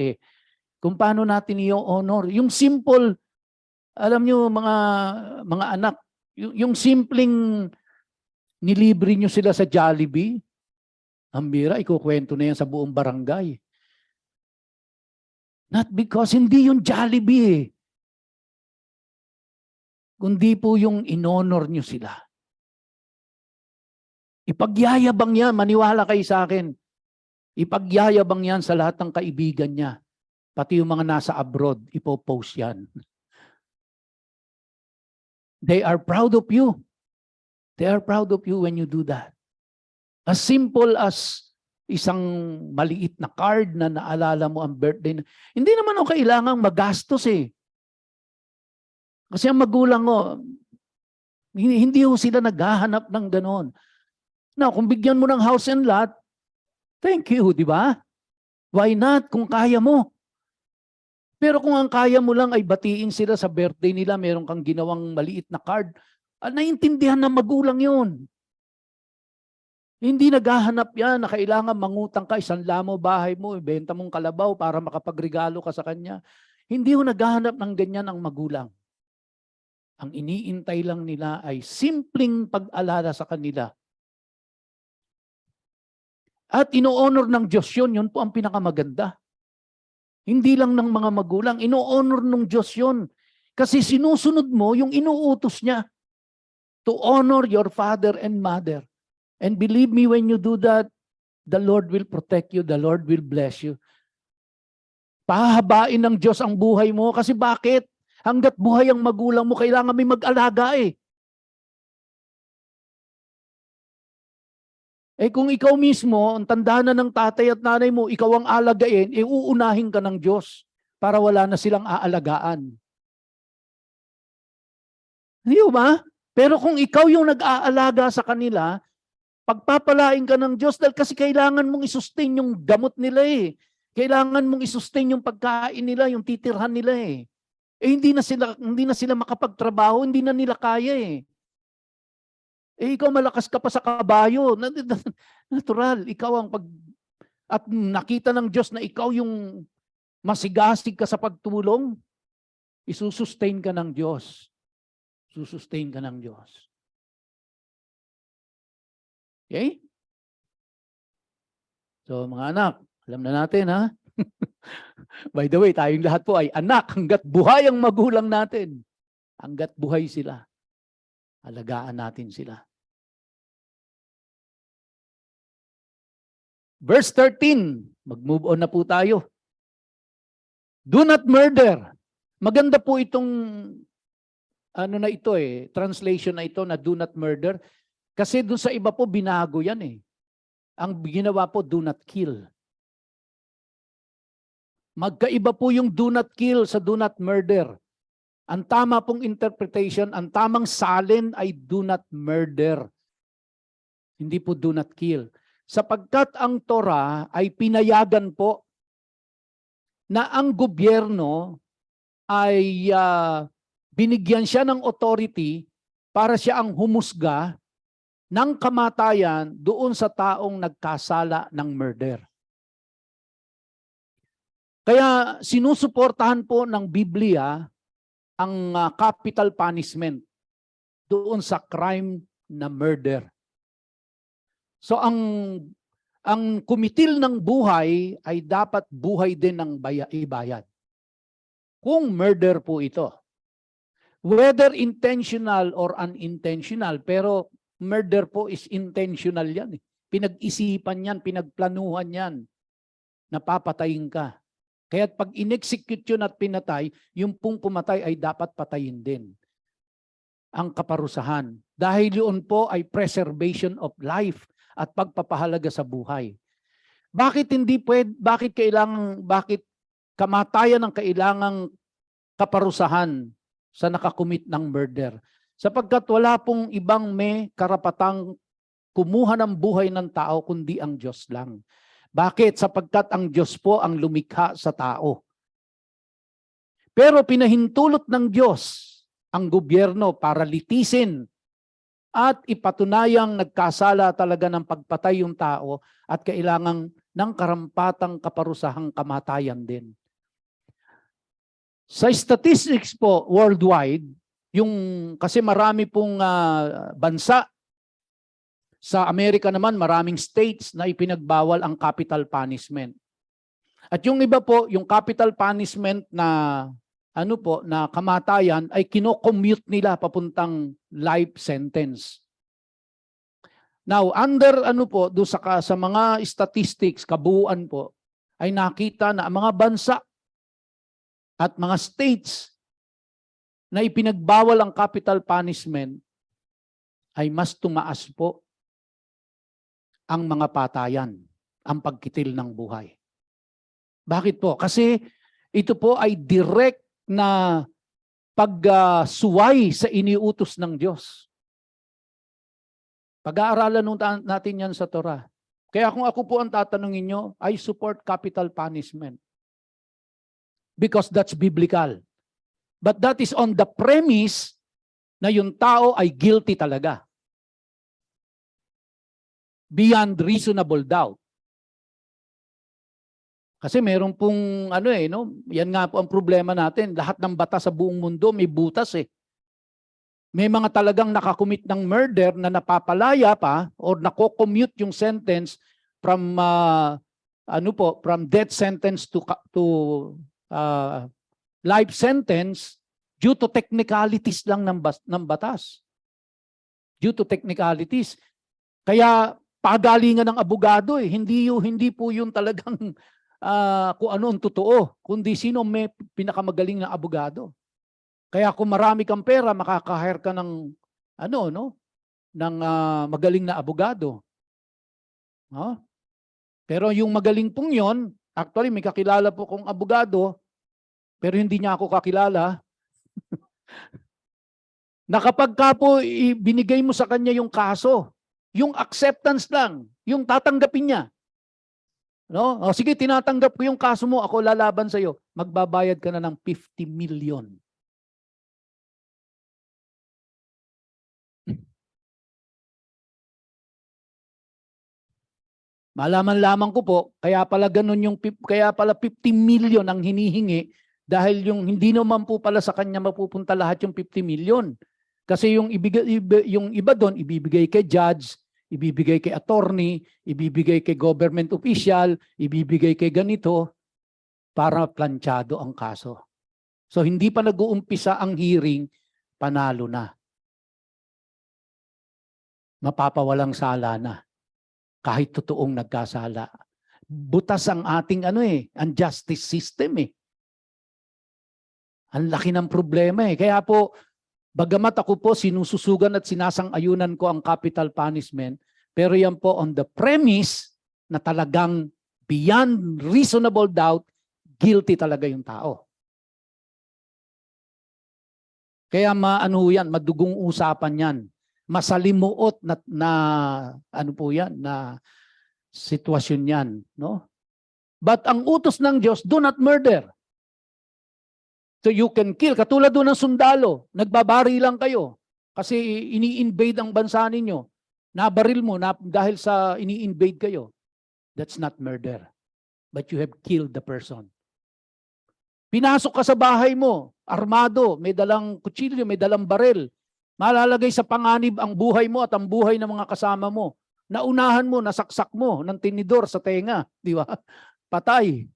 kung paano natin i-honor. Yung simple, alam nyo mga anak, yung simpleng nilibre nyo sila sa Jollibee, ang bira, ikukwento na yan sa buong barangay. Not because hindi yung Jollibee kundi po yung inonor nyo sila. Ipagyayabang yan, maniwala kayo sa akin. Ipagyayabang yan sa lahat ng kaibigan niya. Pati yung mga nasa abroad, ipopost yan. They are proud of you. They are proud of you when you do that. As simple as isang maliit na card na naalala mo ang birthday. Hindi naman o kailangang magastos Kasi ang magulang hindi ho sila naghahanap ng ganon. Now, kung bigyan mo ng house and lot, thank you, di ba? Why not kung kaya mo? Pero kung ang kaya mo lang ay batiin sila sa birthday nila, meron kang ginawang maliit na card, naiintindihan ng magulang yun. Hindi naghahanap yan na kailangan mangutang ka, isang lamo bahay mo, ibenta mong kalabaw para makapagregalo ka sa kanya. Hindi ho naghahanap ng ganyan ang magulang. Ang iniintay lang nila ay simpleng pag-alala sa kanila. At ino-honor ng Diyos yun po ang pinakamaganda. Hindi lang ng mga magulang, ino-honor ng Diyos yun. Kasi sinusunod mo yung inuutos niya to honor your father and mother. And believe me, when you do that, the Lord will protect you, the Lord will bless you. Pahabain ng Diyos ang buhay mo. Kasi bakit? Hanggat buhay ang magulang mo, kailangan may mag-alaga kung ikaw mismo, ang tanda na ng tatay at nanay mo, ikaw ang alagain, uunahin ka ng Diyos para wala na silang aalagaan. Hindi ba? Pero kung ikaw yung nag-aalaga sa kanila, pagpapalain ka ng Diyos dahil kasi kailangan mong isustain yung gamot nila Kailangan mong isustain yung pagkain nila, yung titirhan nila hindi na sila makapagtrabaho, hindi na nila kaya ikaw malakas ka pa sa kabayo. Natural, ikaw ang at nakita ng Diyos na ikaw yung masigasig ka sa pagtulong, isusustain ka ng Diyos. Susustain ka ng Diyos. Okay? So mga anak, alam na natin By the way, tayong lahat po ay anak hanggat buhay ang magulang natin. Hanggat buhay sila. Alagaan natin sila. Verse 13, mag-move on na po tayo. Do not murder. Maganda po itong translation na ito na do not murder. Kasi doon sa iba po binago yan Ang ginawa po, do not kill. Magkaiba po yung do not kill sa do not murder. Ang tama pong interpretation, ang tamang salin ay do not murder. Hindi po do not kill. Sapagkat ang Torah ay pinayagan po na ang gobyerno ay binigyan siya ng authority para siya ang humusga ng kamatayan doon sa taong nagkasala ng murder. Kaya sinusuportahan po ng Biblia ang capital punishment doon sa crime na murder. So ang kumitil ng buhay ay dapat buhay din ng ibayad. Kung murder po ito. Whether intentional or unintentional, pero murder po is intentional yan. Pinag-isipan yan, pinagplanuhan yan. Napapatayin ka. Kaya pag in-execute yun at pinatay, yung pong pumatay ay dapat patayin din. Ang kaparusahan Dahil yun po ay preservation of life at pagpapahalaga sa buhay. Bakit bakit kamatayan ang kailangang kaparusahan sa nakakumit ng murder? Sapagkat wala pong ibang may karapatang kumuha ng buhay ng tao kundi ang Diyos lang. Bakit? Sapagkat ang Diyos po ang lumikha sa tao. Pero pinahintulot ng Diyos ang gobyerno para litisin at ipatunayang nagkasala talaga ng pagpatay yung tao at kailangan ng karampatang kaparusahang kamatayan din. Sa statistics po worldwide, kasi marami pong bansa, sa Amerika naman maraming states na ipinagbawal ang capital punishment. At yung iba po, yung capital punishment na na kamatayan ay kino-commute nila papuntang life sentence. Now, under sa mga statistics, kabuuan po, ay nakita na ang mga bansa at mga states na ipinagbawal ang capital punishment ay mas tumaas po ang mga patayan, ang pagkitil ng buhay. Bakit po? Kasi ito po ay direct na pagsuway sa iniutos ng Diyos. Pag-aaralan natin yan sa Torah. Kaya kung ako po ang tatanungin nyo, I support capital punishment. Because that's biblical. But that is on the premise na yung tao ay guilty talaga. Beyond reasonable doubt. Kasi meron pong yan nga po ang problema natin. Lahat ng batas sa buong mundo may butas eh. May mga talagang nakakumit ng murder na napapalaya pa or nako-commute yung sentence from from death sentence to life sentence due to technicalities lang ng batas. Due to technicalities. Kaya pagalingan ng abogado eh. Hindi po yung talagang kung ano ang totoo, kundi sino may pinakamagaling na abogado. Kaya kung marami kang pera, makaka-hire ka ng ng magaling na abogado. No? Pero yung magaling pong yon, actually may kakilala po kong abogado, pero hindi niya ako kakilala. Na kapag ka po binigay mo sa kanya yung kaso, yung acceptance lang, yung tatanggapin niya. No? O sige, tinatanggap ko yung kaso mo, ako lalaban sa iyo. Magbabayad ka na ng 50 million. Malaman lamang ko po, kaya pala 50 million ang hinihingi dahil yung hindi naman po pala sa kanya mapupunta lahat yung 50 million. Kasi yung iba doon ibibigay kay judge, ibibigay kay attorney, ibibigay kay government official, ibibigay kay ganito para planchado ang kaso. So hindi pa nag-uumpisa ang hearing, panalo na. Mapapawalang sala na. Kahit totoong nagkasala. Butas ang ating ang justice system eh. Ang laki ng problema eh. Kaya po, bagamat ako po sinususugan at sinasang-ayunan ko ang capital punishment, pero yan po on the premise na talagang beyond reasonable doubt, guilty talaga yung tao. Kaya madugong usapan yan. Masalimuot na sitwasyon yan. No? But ang utos ng Diyos, do not murder. So you can kill. Katulad doon ng sundalo, nagbabari lang kayo kasi ini-invade ang bansa ninyo. Nabaril mo dahil sa ini-invade kayo. That's not murder. But you have killed the person. Pinasok ka sa bahay mo, armado, may dalang kutsilyo, may dalang baril. Malalagay sa panganib ang buhay mo at ang buhay ng mga kasama mo. Naunahan mo, nasaksak mo ng tinidor sa tenga. Di ba? Patay.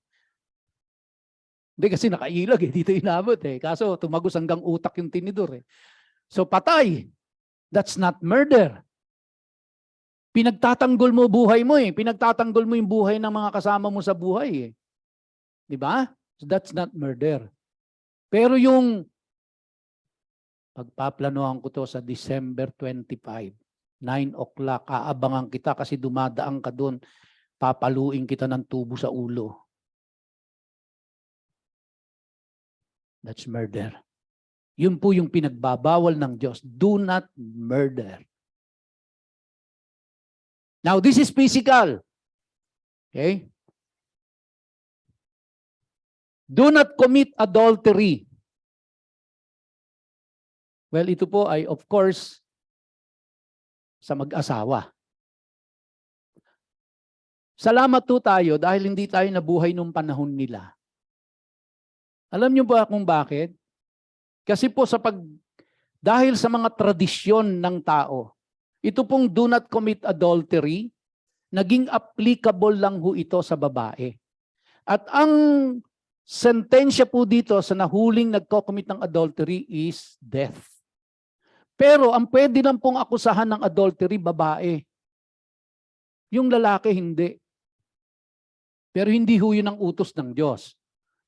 Hindi kasi nakailag eh. Dito inabot eh. Kaso tumagos hanggang utak yung tinidor eh. So patay. That's not murder. Pinagtatanggol mo buhay mo eh. Pinagtatanggol mo yung buhay ng mga kasama mo sa buhay eh. Di ba? So that's not murder. Pero yung Pagpaplanuhan ko to sa December 25, 9 o'clock. Aabangan kita kasi dumadaan ka doon. Papaluin kita ng tubo sa ulo. That's murder. Yun po yung pinagbabawal ng Diyos. Do not murder. Now, this is physical. Okay? Do not commit adultery. Well, ito po ay, of course, sa mag-asawa. Salamat po tayo dahil hindi tayo nabuhay nung panahon nila. Alam niyo ba kung bakit? Kasi po dahil sa mga tradisyon ng tao, ito pong do not commit adultery, naging applicable lang ho ito sa babae. At ang sentensya po dito sa nahuling nagko-commit ng adultery is death. Pero ang pwede lang pong akusahan ng adultery, babae. Yung lalaki, hindi. Pero hindi ho yun ang utos ng Diyos.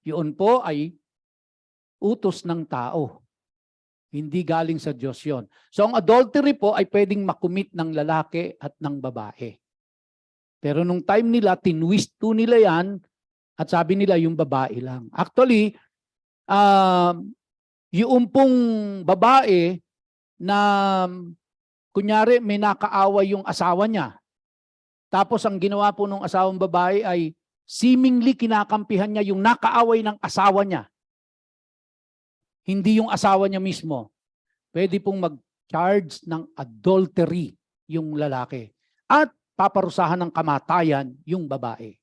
Yun po ay utos ng tao. Hindi galing sa Diyos yun. So ang adultery po ay pwedeng makumit ng lalaki at ng babae. Pero nung time nila, tinwist po nila yan at sabi nila yung babae lang. Actually, yung pong babae na kunyari may nakaaway yung asawa niya. Tapos ang ginawa po ng asawang babae ay seemingly kinakampihan niya yung nakaaway ng asawa niya. Hindi yung asawa niya mismo. Pwede pong mag-charge ng adultery yung lalaki. At paparusahan ng kamatayan yung babae.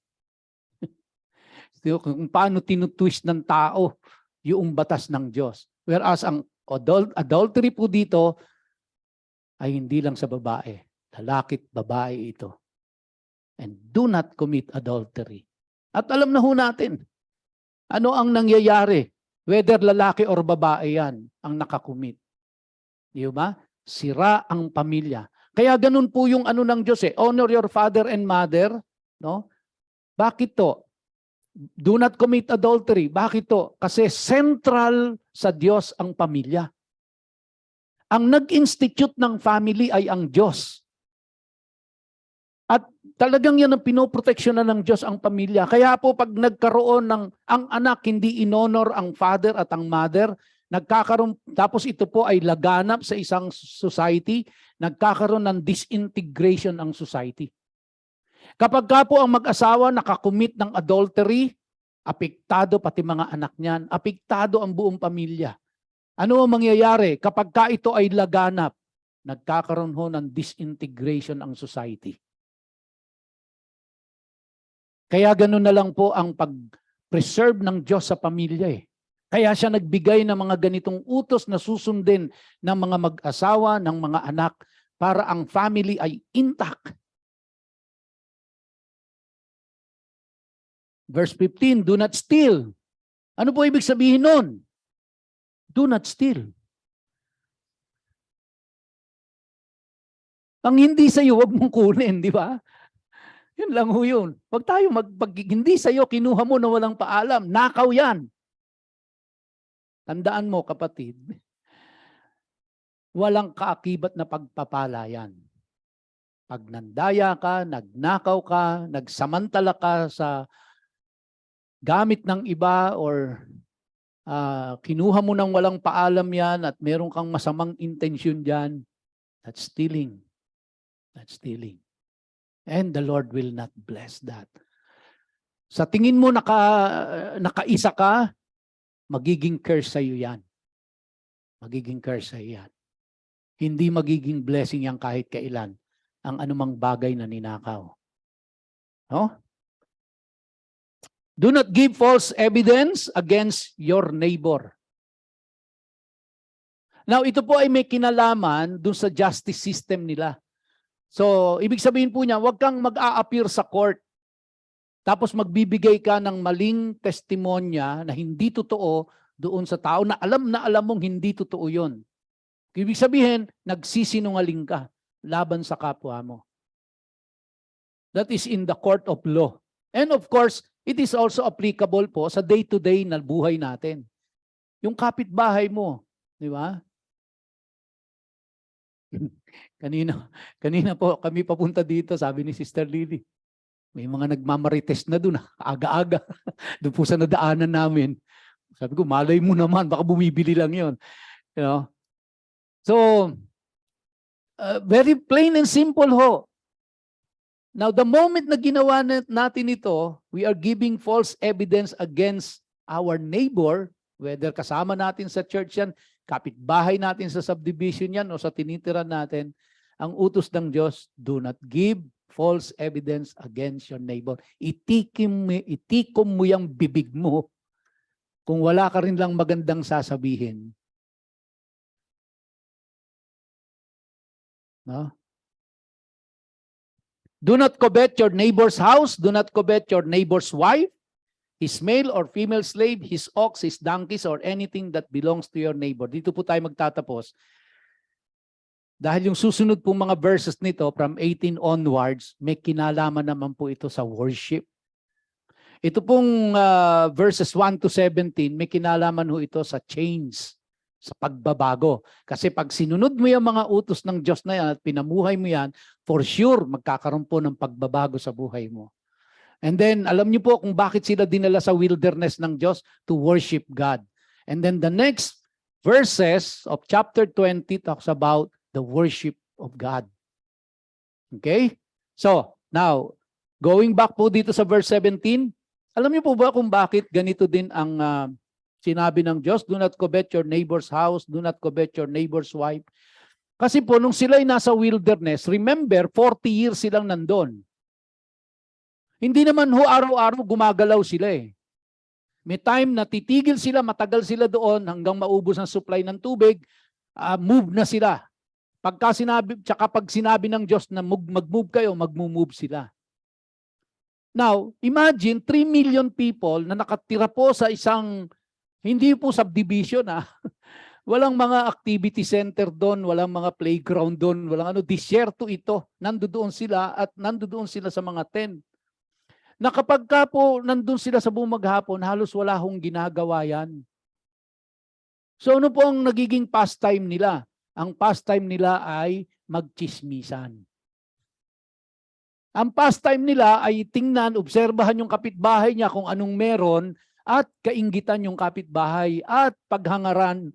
Kung paano tinutwist ng tao yung batas ng Diyos. Whereas ang adultery po dito ay hindi lang sa babae. Lalaki't babae ito. And do not commit adultery. At alam na ho natin, ano ang nangyayari? Whether lalaki or babae yan ang nakakumit. Di ba? Sira ang pamilya. Kaya ganun po yung ano ng Diyos eh. Honor your father and mother. No? Bakit to? Do not commit adultery. Bakit to? Kasi central sa Diyos ang pamilya. Ang nag-institute ng family ay ang Diyos. At talagang yan ang pinoproteksyonan ng Diyos ang pamilya. Kaya po pag nagkaroon ng ang anak hindi inonor ang father at ang mother, nagkakaroon, tapos ito po ay laganap sa isang society, nagkakaroon ng disintegration ang society. Kapag ka po ang mag-asawa nakakumit ng adultery, apektado pati mga anak niyan, apektado ang buong pamilya. Ano ang mangyayari? Kapag ka ito ay laganap, nagkakaroon ho ng disintegration ang society. Kaya ganun na lang po ang pag-preserve ng Diyos sa pamilya eh. Kaya siya nagbigay ng mga ganitong utos na susundin ng mga mag-asawa, ng mga anak, para ang family ay intact. Verse 15, do not steal. Ano po ibig sabihin nun? Do not steal. Ang hindi sa iyo, wag mong kunin, di ba? Yun lang ho yun. Huwag tayo hindi sa iyo, kinuha mo na walang paalam. Nakaw yan. Tandaan mo, kapatid, walang kaakibat na pagpapala yan. Pag nandaya ka, nagnakaw ka, nagsamantala ka sa gamit ng iba or kinuha mo ng walang paalam yan at meron kang masamang intensyon dyan, that's stealing. That's stealing. And the Lord will not bless that. Sa tingin mo nakaisa ka, magiging curse sa iyo yan. Magiging curse sa iyo yan. Hindi magiging blessing yan kahit kailan ang anumang bagay na ninakaw. No? Do not give false evidence against your neighbor. Now, ito po ay may kinalaman dun sa justice system nila. So, ibig sabihin po niya, huwag kang mag-a-appear sa court. Tapos magbibigay ka ng maling testimonya na hindi totoo doon sa tao na alam mong hindi totoo yun. Ibig sabihin, nagsisinungaling ka laban sa kapwa mo. That is in the court of law. And of course, it is also applicable po sa day-to-day na buhay natin. Yung kapitbahay mo, di ba? Kanina po kami papunta dito, sabi ni Sister Lily, may mga nagmamarites na doon, aga-aga. Doon po sa nadaanan namin. Sabi ko, malay mo naman, baka bumibili lang yon. You know? So, very plain and simple ho. Now, the moment na ginawa natin ito, we are giving false evidence against our neighbor, whether kasama natin sa church yan, kapitbahay natin sa subdivision yan, o sa tinitiran natin, ang utos ng Diyos, do not give false evidence against your neighbor. Itikom mo yung bibig mo kung wala ka rin lang magandang sasabihin. No? Do not covet your neighbor's house. Do not covet your neighbor's wife, his male or female slave, his ox, his donkeys, or anything that belongs to your neighbor. Dito po tayo magtatapos. Dahil yung susunod pong mga verses nito, from 18 onwards, may kinalaman naman po ito sa worship. Ito pong verses 1 to 17, may kinalaman ho ito sa change, sa pagbabago. Kasi pag sinunod mo yung mga utos ng Diyos na yan at pinamuhay mo yan, for sure, magkakaroon po ng pagbabago sa buhay mo. And then, alam niyo po kung bakit sila dinala sa wilderness ng Diyos? To worship God. And then the next verses of chapter 20 talks about the worship of God. Okay? So, now, going back po dito sa verse 17, alam niyo po ba kung bakit ganito din ang sinabi ng Diyos? Do not covet your neighbor's house, do not covet your neighbor's wife. Kasi po, nung sila'y nasa wilderness, remember, 40 years silang nandun. Hindi naman ho araw-araw gumagalaw sila eh. May time na titigil sila, matagal sila doon hanggang maubos ang supply ng tubig, move na sila. Pag sinabi ng Diyos na mag-move kayo, mag-move sila. Now, imagine 3 million people na nakatira po sa isang, hindi po subdivision walang mga activity center doon, walang mga playground doon, walang disyerto ito. Nandoon sila at nandoon sila sa mga tent. Na kapag ka po nandun sila sa buong maghapon, halos wala hong ginagawa yan. So ano po ang nagiging pastime nila? Ang pastime nila ay magchismisan. Ang pastime nila ay tingnan, obserbahan yung kapitbahay niya kung anong meron at kainggitan yung kapitbahay at paghangarin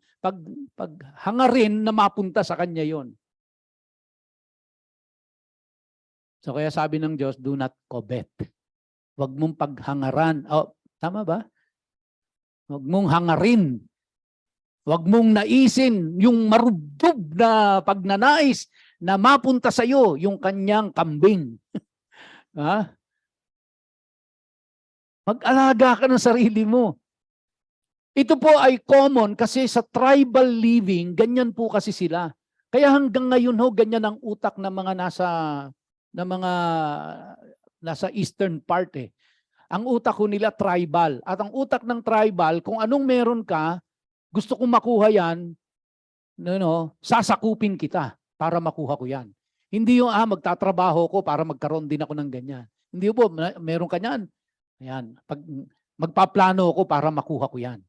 na mapunta sa kanya yon. So kaya sabi ng Diyos, do not covet. Huwag mong paghangaran. Oh, tama ba? Huwag mong hangarin. Huwag mong naisin yung marubdob na pagnanais na mapunta sa iyo yung kanyang kambing. Ha? Mag-alaga ka ng sarili mo. Ito po ay common kasi sa tribal living, ganyan po kasi sila. Kaya hanggang ngayon ho, ganyan ang utak ng mga nasa eastern part eh. Ang utak ko nila tribal. At ang utak ng tribal, kung anong meron ka, gusto kong makuha yan, sasakupin kita para makuha ko yan. Hindi yung magtatrabaho ko para magkaroon din ako ng ganyan. Hindi po, meron ka yan. Ayan, magpaplano ako para makuha ko yan.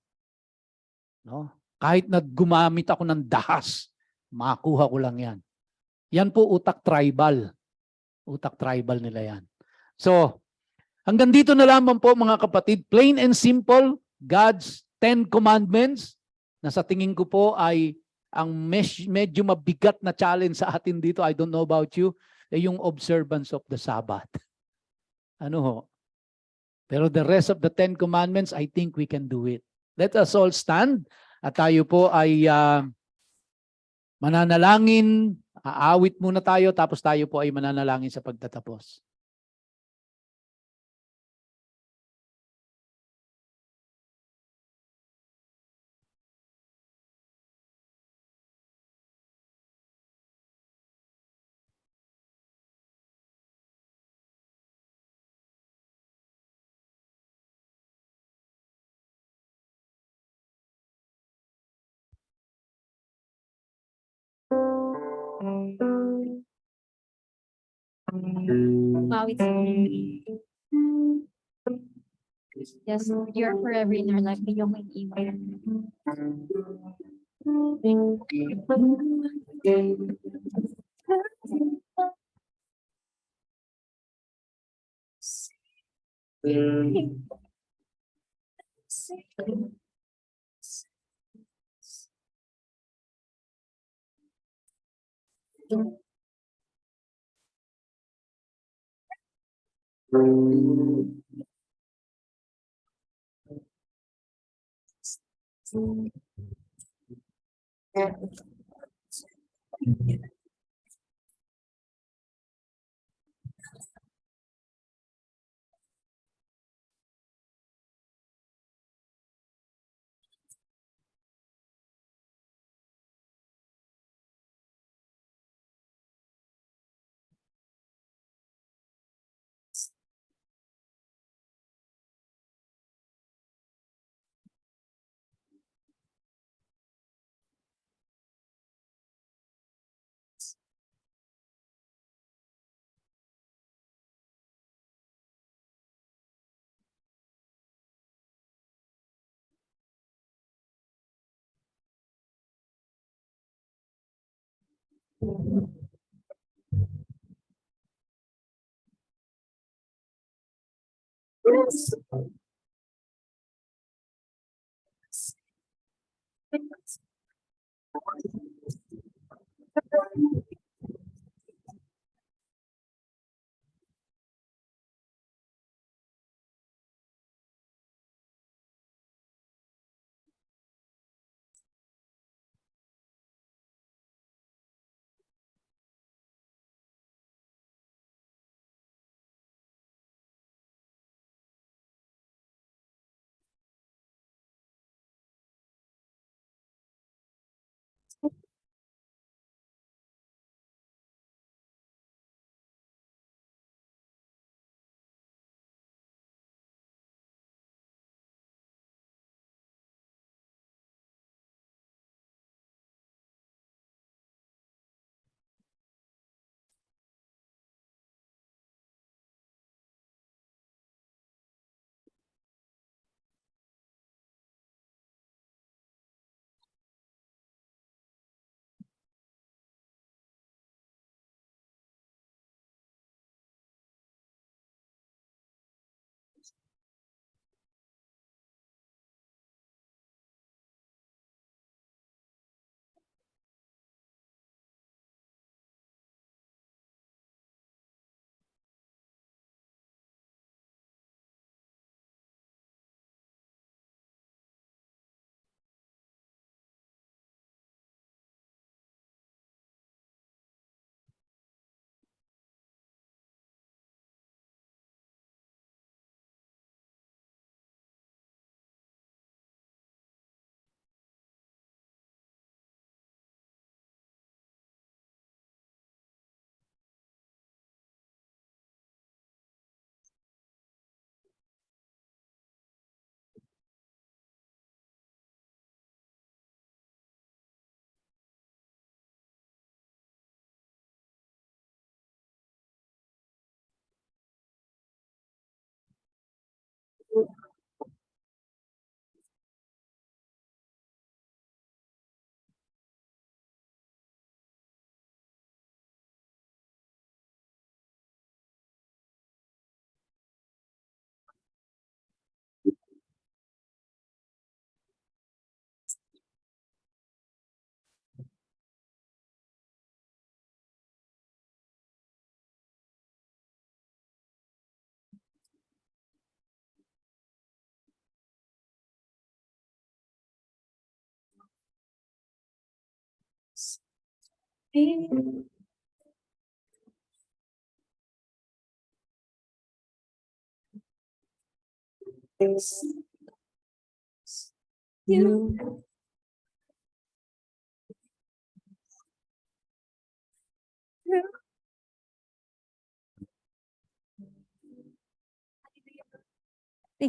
No? Kahit na gumamit ako ng dahas, makuha ko lang yan. Yan po utak tribal. Utak tribal nila yan. So, hanggang dito na lamang po mga kapatid, plain and simple, God's 10 commandments, na sa tingin ko po ay ang medyo mabigat na challenge sa atin dito, I don't know about you, ay yung observance of the Sabbath. Ano ho? Pero the rest of the 10 commandments, I think we can do it. Let us all stand at tayo po ay mananalangin, aawit muna tayo, tapos tayo po ay mananalangin sa pagtatapos. Yes, you're forever in our life. Yung may iwan. Thank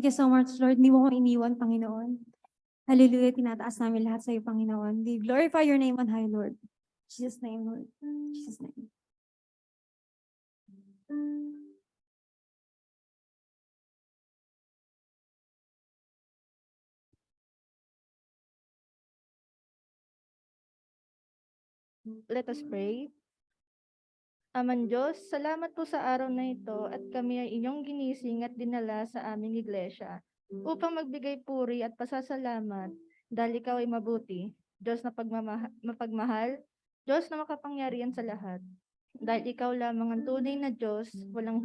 you so much, Lord. Hindi mo ko iniwan, Panginoon. Hallelujah, tinataas namin lahat sa iyo, Panginoon. We glorify your name on high, Lord. In Jesus' name, Lord. In Jesus' name. Let us pray. Amang Diyos, salamat po sa araw na ito at kami ay inyong ginising at dinala sa aming iglesia upang magbigay puri at pasasalamat dahil ikaw ay mabuti, Diyos na mapagmahal, Diyos na makapangyarihan sa lahat. Dahil ikaw lamang ang tunay na Diyos, walang